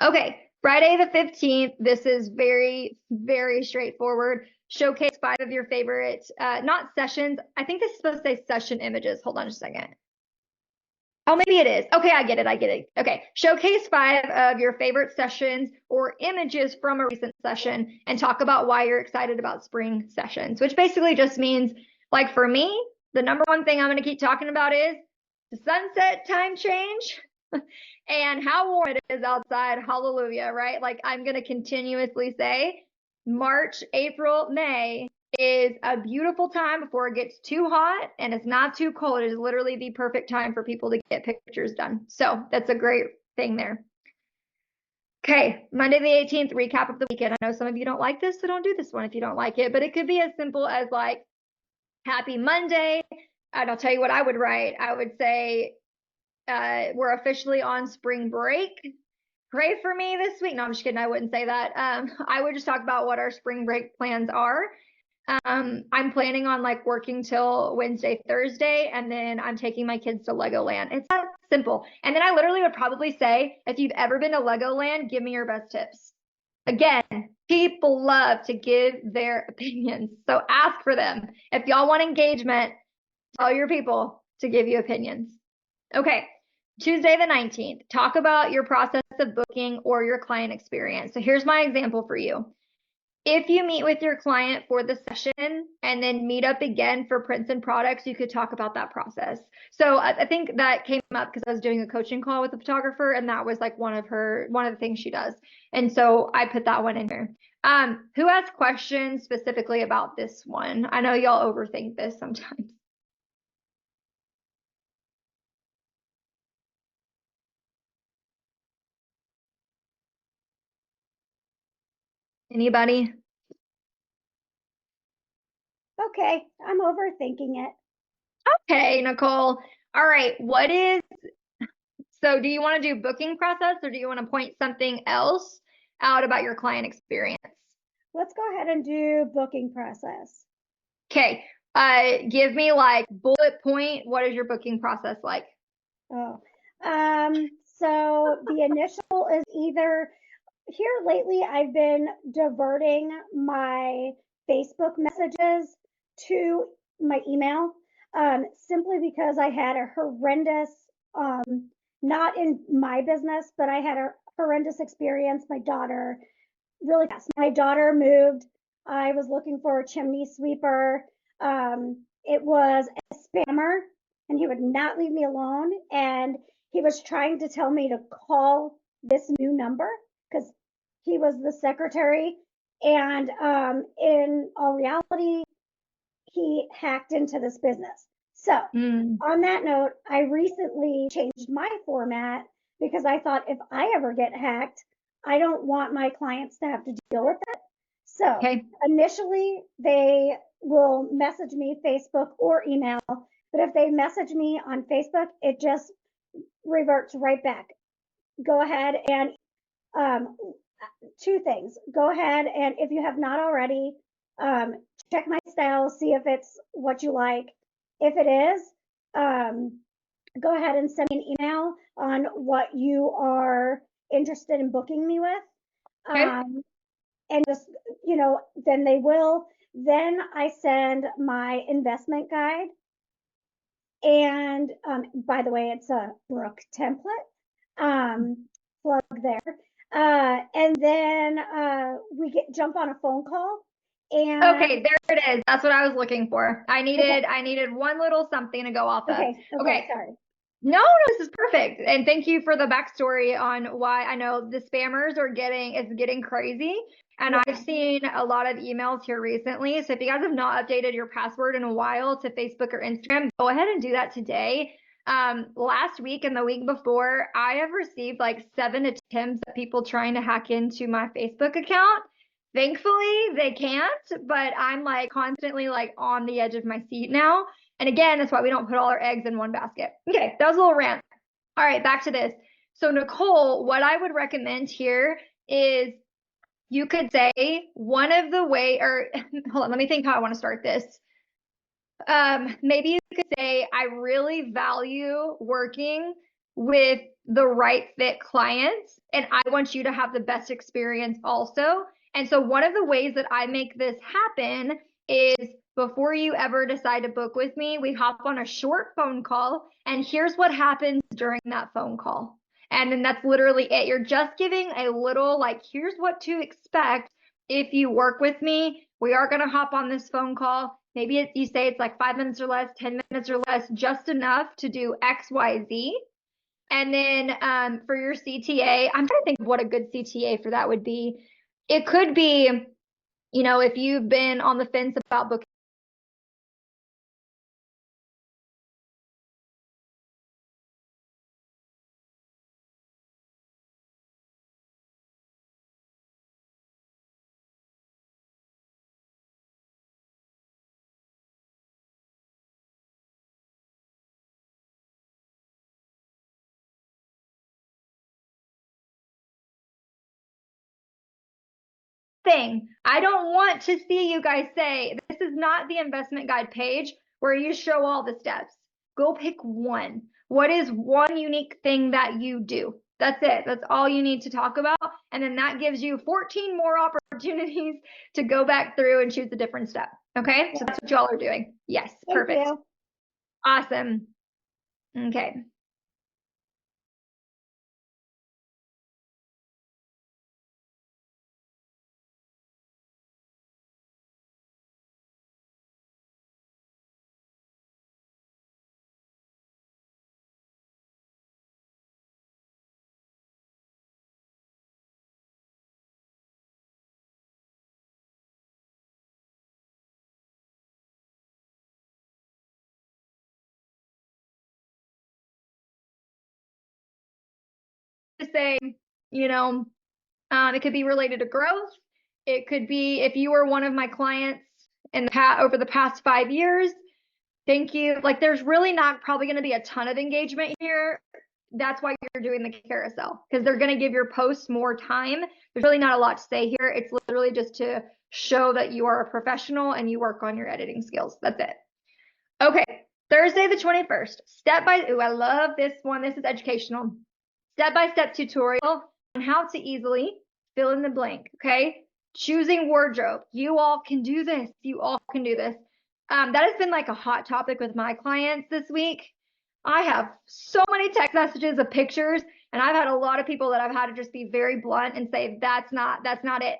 Okay, Friday the 15th. This is very, very straightforward. Showcase 5 of your favorite, not sessions. I think this is supposed to say session images. Hold on just a second. Oh, maybe it is. Okay, I get it. Okay, showcase 5 of your favorite sessions or images from a recent session and talk about why you're excited about spring sessions, which basically just means, like for me, the number one thing I'm going to keep talking about is the sunset time change and how warm it is outside. Hallelujah, right? Like I'm going to continuously say March, April, May is a beautiful time before it gets too hot and it's not too cold. It is literally the perfect time for people to get pictures done. So that's a great thing there. Okay, Monday the 18th, recap of the weekend. I know some of you don't like this, so don't do this one if you don't like it, but it could be as simple as like, happy Monday. And I'll tell you what I would write. I would say, we're officially on spring break. Pray for me this week. No, I'm just kidding. I wouldn't say that. I would just talk about what our spring break plans are. I'm planning on like working till Wednesday, Thursday, and then I'm taking my kids to Legoland. It's that simple. And then I literally would probably say, if you've ever been to Legoland, give me your best tips. Again, people love to give their opinions. So ask for them. If y'all want engagement, tell your people to give you opinions. Okay. Tuesday the 19th, talk about your process of booking or your client experience. So here's my example for you. If you meet with your client for the session and then meet up again for prints and products, you could talk about that process. So I think that came up because I was doing a coaching call with a photographer, and that was like one of the things she does. And so I put that one in there. Who has questions specifically about this one? I know y'all overthink this sometimes. Anybody? Okay, I'm overthinking it. Okay, Nicole. All right, so do you want to do booking process or do you want to point something else out about your client experience? Let's go ahead and do booking process. Okay, give me like bullet point. What is your booking process like? Oh, so the initial is either here lately, I've been diverting my Facebook messages to my email, simply because I had a horrendous, not in my business, but I had a horrendous experience. My daughter moved. I was looking for a chimney sweeper. It was a spammer, and he would not leave me alone. And he was trying to tell me to call this new number because he was the secretary. And in all reality, he hacked into this business. So on that note, I recently changed my format because I thought if I ever get hacked, I don't want my clients to have to deal with it. So initially, they will message me Facebook or email. But if they message me on Facebook, it just reverts right back. Go ahead and 2 things. Go ahead and if you have not already, check my style, see if it's what you like. If it is, go ahead and send me an email on what you are interested in booking me with. And just, then they will. Then I send my investment guide. And by the way, it's a Brooke template. Plug there. And then we jump on a phone call. And okay, there it is. That's what I was looking for. I needed one little something to go off of. Okay, sorry. No, this is perfect. And thank you for the backstory on why. I know the spammers it's getting crazy. And I've seen a lot of emails here recently. So if you guys have not updated your password in a while to Facebook or Instagram, go ahead and do that today. Last week and the week before, I have received like 7 attempts of people trying to hack into my Facebook account. Thankfully, they can't, but I'm like constantly like on the edge of my seat now. And again, that's why we don't put all our eggs in one basket. Okay, that was a little rant. All right, back to this. So Nicole, what I would recommend here is you could say one of the hold on, let me think how I want to start this. maybe you could say, I really value working with the right fit clients, and I want you to have the best experience also. And so one of the ways that I make this happen is before you ever decide to book with me, we hop on a short phone call, and here's what happens during that phone call. And then that's literally it. You're just giving a little, like, here's what to expect if you work with me. We are going to hop on this phone call. Maybe you say it's like 5 minutes or less, 10 minutes or less, just enough to do X, Y, Z. And then for your CTA, I'm trying to think of what a good CTA for that would be. It could be, if you've been on the fence about booking. Thing. I don't want to see you guys say, this is not the investment guide page where you show all the steps. Go pick one. What is one unique thing that you do? That's it. That's all you need to talk about. And then that gives you 14 more opportunities to go back through and choose a different step. Okay. So that's what y'all are doing. Yes. Perfect. Thank you. Awesome. Okay. To say, it could be related to growth. It could be if you were one of my clients over the past 5 years. Thank you. Like, there's really not probably going to be a ton of engagement here. That's why you're doing the carousel, because they're going to give your posts more time. There's really not a lot to say here. It's literally just to show that you are a professional and you work on your editing skills. That's it. Okay. Thursday, the 21st. I love this one. This is educational. Step-by-step tutorial on how to easily fill in the blank. Okay. Choosing wardrobe. You all can do this. You all can do this. That has been like a hot topic with my clients this week. I have so many text messages of pictures, and I've had a lot of people that I've had to just be very blunt and say, that's not it.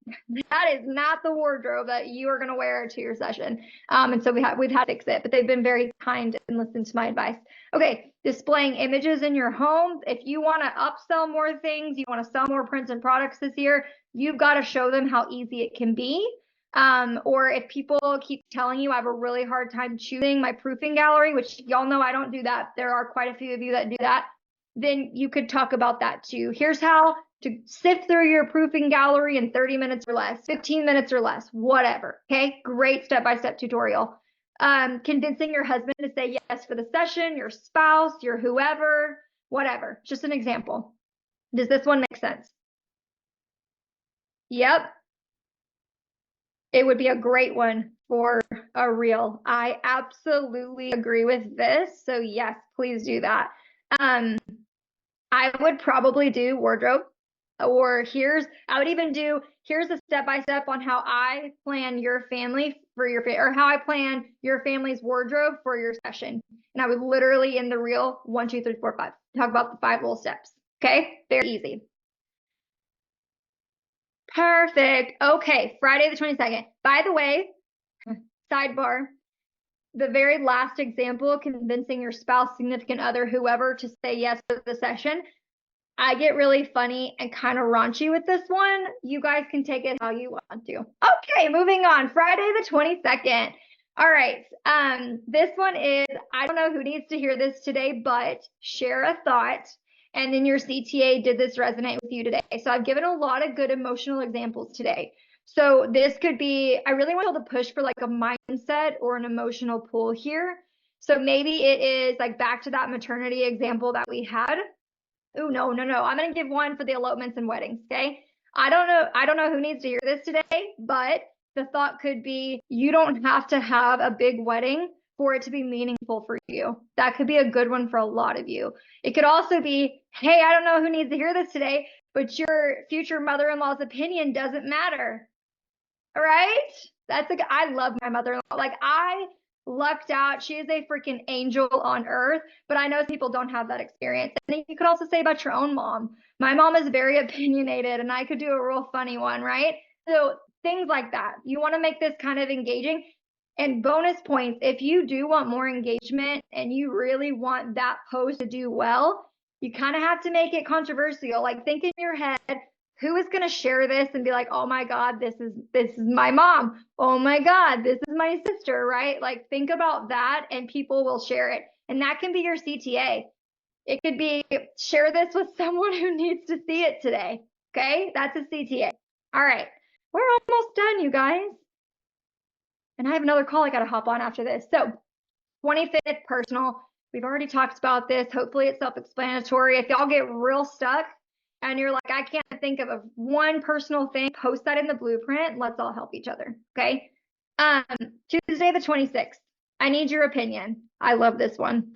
That is not the wardrobe that you are going to wear to your session. And so we've had to fix it, but they've been very kind and listened to my advice. Okay. Displaying images in your home. If you want to upsell more things, you want to sell more prints and products this year, you've got to show them how easy it can be. Or if people keep telling you I have a really hard time choosing my proofing gallery, which y'all know I don't do that. There are quite a few of you that do that. Then you could talk about that too. Here's how to sift through your proofing gallery in 30 minutes or less, 15 minutes or less, whatever. Okay. Great step-by-step tutorial. Convincing your husband to say yes for the session, your spouse, your whoever, whatever. Just an example. Does this one make sense? Yep. It would be a great one for a reel. I absolutely agree with this. So yes, please do that. I would probably do wardrobe, or here's a step-by-step on how I plan your family for or how I plan your family's wardrobe for your session. And I would literally in the reel 1, 2, 3, 4, 5 talk about the 5 little steps. Okay. Very easy. Perfect. Okay. Friday the 22nd. By the way, sidebar, the very last example, convincing your spouse, significant other, whoever to say yes to the session. I get really funny and kind of raunchy with this one. You guys can take it how you want to. Okay, moving on. Friday the 22nd. All right. This one is, I don't know who needs to hear this today, but share a thought. And then your CTA, did this resonate with you today? So I've given a lot of good emotional examples today. So this could be, I really want to push for like a mindset or an emotional pull here. So maybe it is like back to that maternity example that we had. Oh, no. I'm going to give one for the elopements and weddings. Okay. I don't know who needs to hear this today, but the thought could be, you don't have to have a big wedding for it to be meaningful for you. That could be a good one for a lot of you. It could also be, hey, I don't know who needs to hear this today, but your future mother-in-law's opinion doesn't matter. All right? I love my mother-in-law. Like, I lucked out. She is a freaking angel on earth, but I know people don't have that experience. And you could also say about your own mom. My mom is very opinionated, and I could do a real funny one, right? So things like that. You want to make this kind of engaging. And bonus points, if you do want more engagement and you really want that post to do well, you kind of have to make it controversial. Like, think in your head, who is going to share this and be like, oh my God, this is my mom. Oh my God, this is my sister, right? Like, think about that and people will share it. And that can be your CTA. It could be, share this with someone who needs to see it today. Okay, that's a CTA. All right, we're almost done, you guys. And I have another call I got to hop on after this. So 25th personal, we've already talked about this. Hopefully it's self-explanatory. If y'all get real stuck and you're like, I can't think of one personal thing, post that in the blueprint. Let's all help each other. Okay. Tuesday the 26th. I need your opinion. I love this one.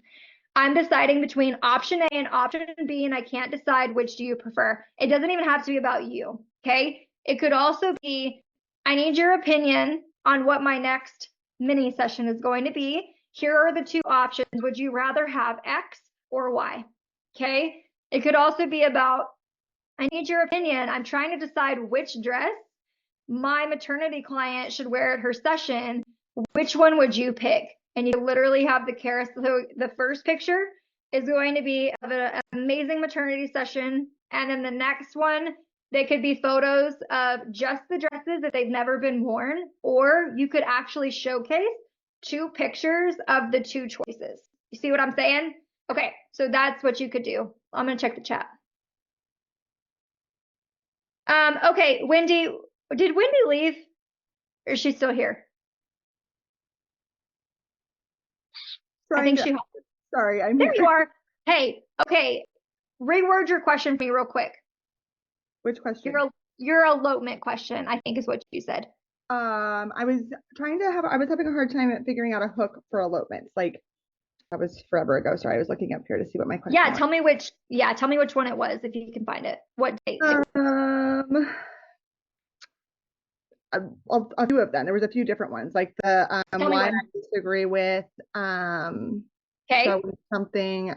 I'm deciding between option A and option B, and I can't decide which do you prefer. It doesn't even have to be about you. Okay. It could also be, I need your opinion on what my next mini session is going to be. Here are the two options. Would you rather have X or Y? Okay. It could also be about, I need your opinion. I'm trying to decide which dress my maternity client should wear at her session. Which one would you pick? And you literally have the carousel. So the first picture is going to be of an amazing maternity session. And then the next one, they could be photos of just the dresses that they've never been worn, or you could actually showcase two pictures of the two choices. You see what I'm saying? Okay, so that's what you could do. I'm gonna check the chat. Okay, Wendy, did Wendy leave? Or is she still here? I think she. Sorry, I'm there here. You are. Hey, okay, reword your question for me real quick. Which question? Your elopement question, I think is what you said. I was having a hard time at figuring out a hook for elopements. Like, that was forever ago. Sorry, I was looking up here to see what my question was. Tell me which one it was if you can find it. What date? I'll do of them. There was a few different ones, like the why I disagree with showing something,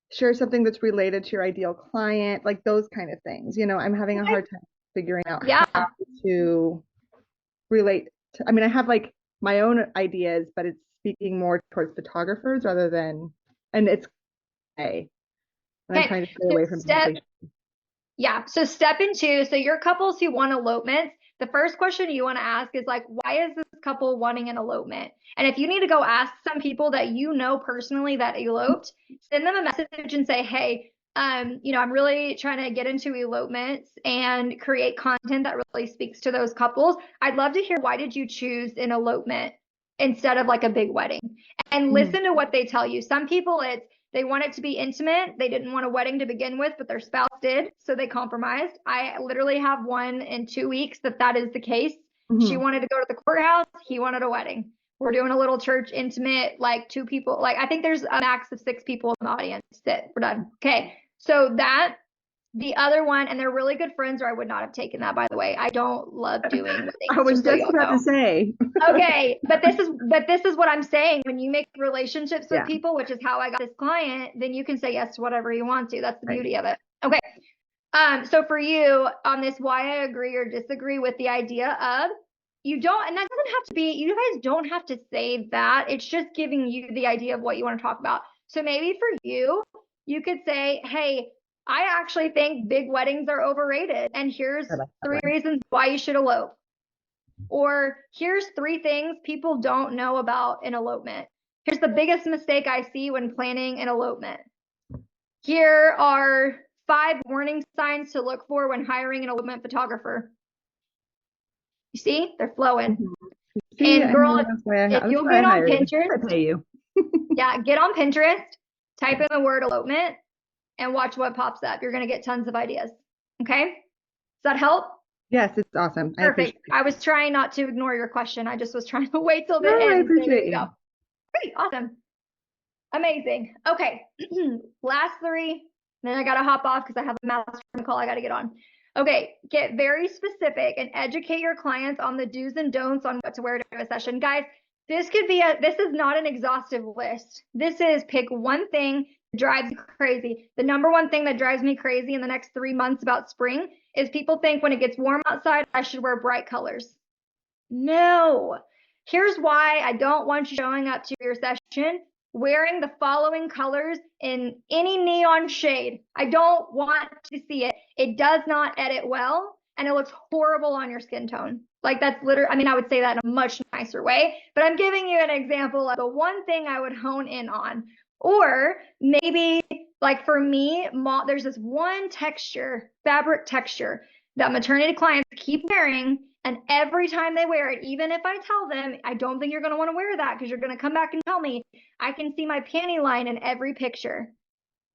share something that's related to your ideal client, like those kind of things. You know, I'm having a hard time figuring out how to relate to, I mean, I have like my own ideas, but it's speaking more towards photographers rather than, and it's okay. And I'm trying to stay away from something. Yeah, so step into, so your couples who want elopements, the first question you want to ask is like, why is this couple wanting an elopement? And if you need to go ask some people that you know personally that eloped, send them a message and say, hey, you know, I'm really trying to get into elopements and create content that really speaks to those couples. I'd love to hear, why did you choose an elopement instead of like a big wedding? And listen to what they tell you. Some people, they want it to be intimate. They didn't want a wedding to begin with, but their spouse did, so they compromised. I literally have one in 2 weeks that is the case. She wanted to go to the courthouse. He wanted a wedding. We're doing a little church intimate, like 2 people. Like, I think there's a max of 6 people in the audience. We're done. Okay, so the other one, and they're really good friends, or I would not have taken that, by the way. I don't love doing weddings. I was just about to say. Okay, but this is what I'm saying. When you make relationships with people, which is how I got this client, then you can say yes to whatever you want to. That's the beauty of it. Okay. So for you on this, why I agree or disagree with the idea of, you don't, and that doesn't have to be, you guys don't have to say that. It's just giving you the idea of what you want to talk about. So maybe for you, you could say, hey, I actually think big weddings are overrated, and here's 3 reasons why you should elope. Or here's 3 things people don't know about an elopement. Here's the biggest mistake I see when planning an elopement. Here are 5 warning signs to look for when hiring an elopement photographer. You see, they're flowing. And girl, if you'll get on Pinterest, I pay you. get on Pinterest, type in the word elopement, and watch what pops up. You're going to get tons of ideas. Okay? Does that help? Yes, it's awesome. I appreciate Perfect. I was trying not to ignore your question. I just was trying to wait till the No, I end. There appreciate you you. go. Great. Awesome. Amazing. Okay. Last three. Then I got to hop off because I have a mastermind call I got to get on. Okay. Get very specific and educate your clients on the do's and don'ts on what to wear to a session. Guys, this is not an exhaustive list. This is pick one thing that drives you crazy. The number one thing that drives me crazy in the next 3 months about spring is people think when it gets warm outside, I should wear bright colors. No. Here's why I don't want you showing up to your session wearing the following colors in any neon shade. I don't want to see it. It does not edit well, and it looks horrible on your skin tone. Like that's literally, I mean, I would say that in a much nicer way, but I'm giving you an example of the one thing I would hone in on. Or maybe like for me, there's this one texture, fabric texture that maternity clients keep wearing. And every time they wear it, even if I tell them, I don't think you're going to want to wear that because you're going to come back and tell me, I can see my panty line in every picture.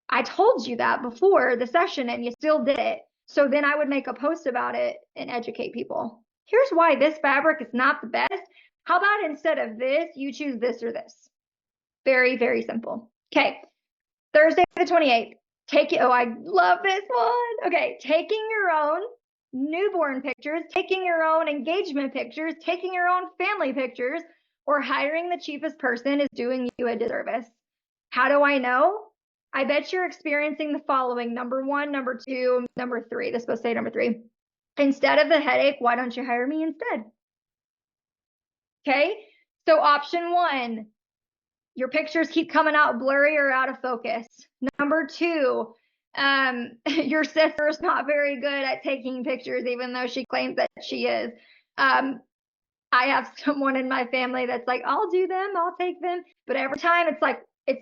I told you that before the session and you still did it. So then I would make a post about it and educate people. Here's why this fabric is not the best. How about instead of this, you choose this or this? Very, very simple. Okay. Thursday the 28th. I love this one. Okay. Taking your own newborn pictures, taking your own engagement pictures, taking your own family pictures, or hiring the cheapest person is doing you a disservice. How do I know? I bet you're experiencing the following: number one, number two, number three. This is supposed to say number three. Instead of the headache, why don't you hire me instead? Okay. So option one, your pictures keep coming out blurry or out of focus. Number two, your sister is not very good at taking pictures, even though she claims that she is. I have someone in my family that's like, I'll do them, I'll take them. But every time it's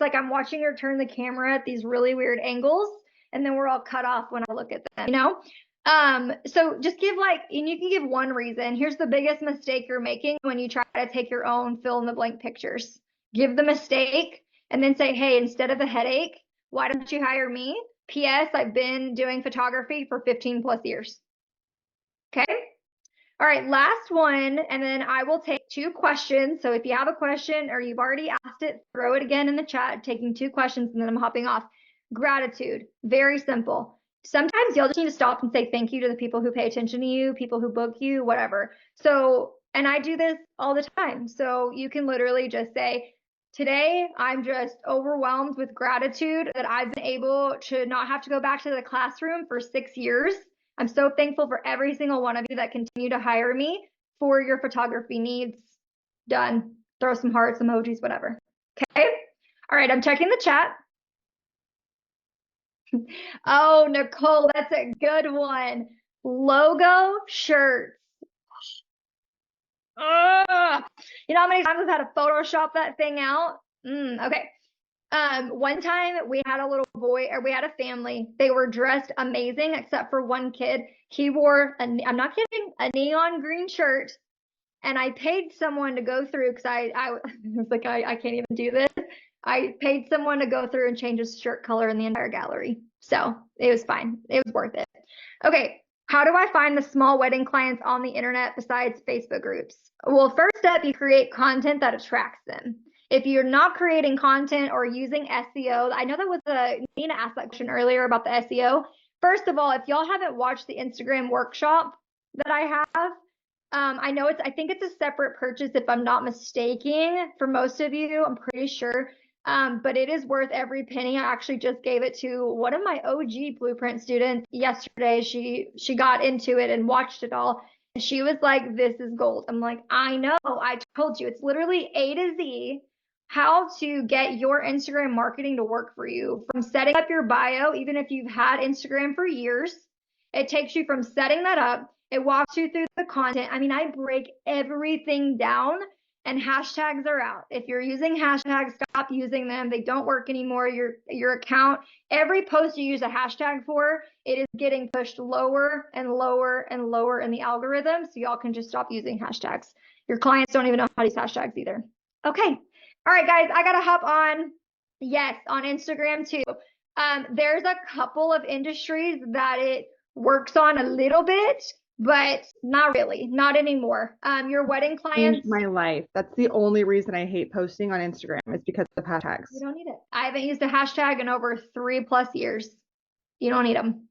like I'm watching her turn the camera at these really weird angles, and then we're all cut off when I look at them, you know? So just give and you can give one reason. Here's the biggest mistake you're making when you try to take your own fill in the blank pictures. Give the mistake and then say, hey, instead of the headache, why don't you hire me? P.S. I've been doing photography for 15 plus years. Okay. All right. Last one. And then I will take 2 questions. So if you have a question or you've already asked it, throw it again in the chat, taking 2 questions and then I'm hopping off. Gratitude. Very simple. Sometimes you'll just need to stop and say thank you to the people who pay attention to you, people who book you, whatever. So, and I do this all the time. So you can literally just say, today, I'm just overwhelmed with gratitude that I've been able to not have to go back to the classroom for 6 years. I'm so thankful for every single one of you that continue to hire me for your photography needs. Done. Throw some hearts, emojis, whatever. Okay. All right. I'm checking the chat. Oh, Nicole, that's a good one. Logo shirts. You know how many times I've had to Photoshop that thing out? Okay. One time we had a little boy, or we had a family. They were dressed amazing, except for one kid. He wore I'm not kidding, a neon green shirt. And I paid someone to go through because I was like, I can't even do this. I paid someone to go through and change his shirt color in the entire gallery. So it was fine. It was worth it. Okay. How do I find the small wedding clients on the internet besides Facebook groups? Well, first step, you create content that attracts them. If you're not creating content or using SEO, I know that was Nina asked that question earlier about the SEO. First of all, if y'all haven't watched the Instagram workshop that I have, I think it's a separate purchase if I'm not mistaken for most of you, I'm pretty sure. But it is worth every penny. I actually just gave it to one of my OG Blueprint students yesterday. She got into it and watched it all. And she was like, this is gold. I'm like, I know, I told you, it's literally A to Z how to get your Instagram marketing to work for you. From setting up your bio, even if you've had Instagram for years, it takes you from setting that up. It walks you through the content. I mean, I break everything down. And hashtags are out. If you're using hashtags, stop using them. They don't work anymore. Your account, every post you use a hashtag for, it is getting pushed lower and lower and lower in the algorithm. So y'all can just stop using hashtags. Your clients don't even know how to use hashtags either. Okay. All right, guys, I got to hop on. Yes, on Instagram too. There's a couple of industries that it works on a little bit, but not really, not anymore. Your wedding clients. Changed my life. That's the only reason I hate posting on Instagram is because of hashtags. You don't need it. I haven't used a hashtag in over 3+ years. You don't need them.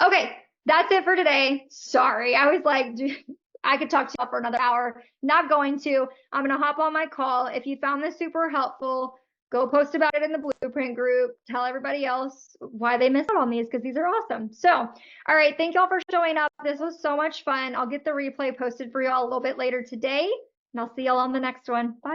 Okay, that's it for today. Sorry, I was like, dude, I could talk to y'all for another hour. Not going to. I'm going to hop on my call. If you found this super helpful, go post about it in the Blueprint group. Tell everybody else why they missed out on these because these are awesome. So, all right, thank y'all for showing up. This was so much fun. I'll get the replay posted for y'all a little bit later today, and I'll see y'all on the next one. Bye.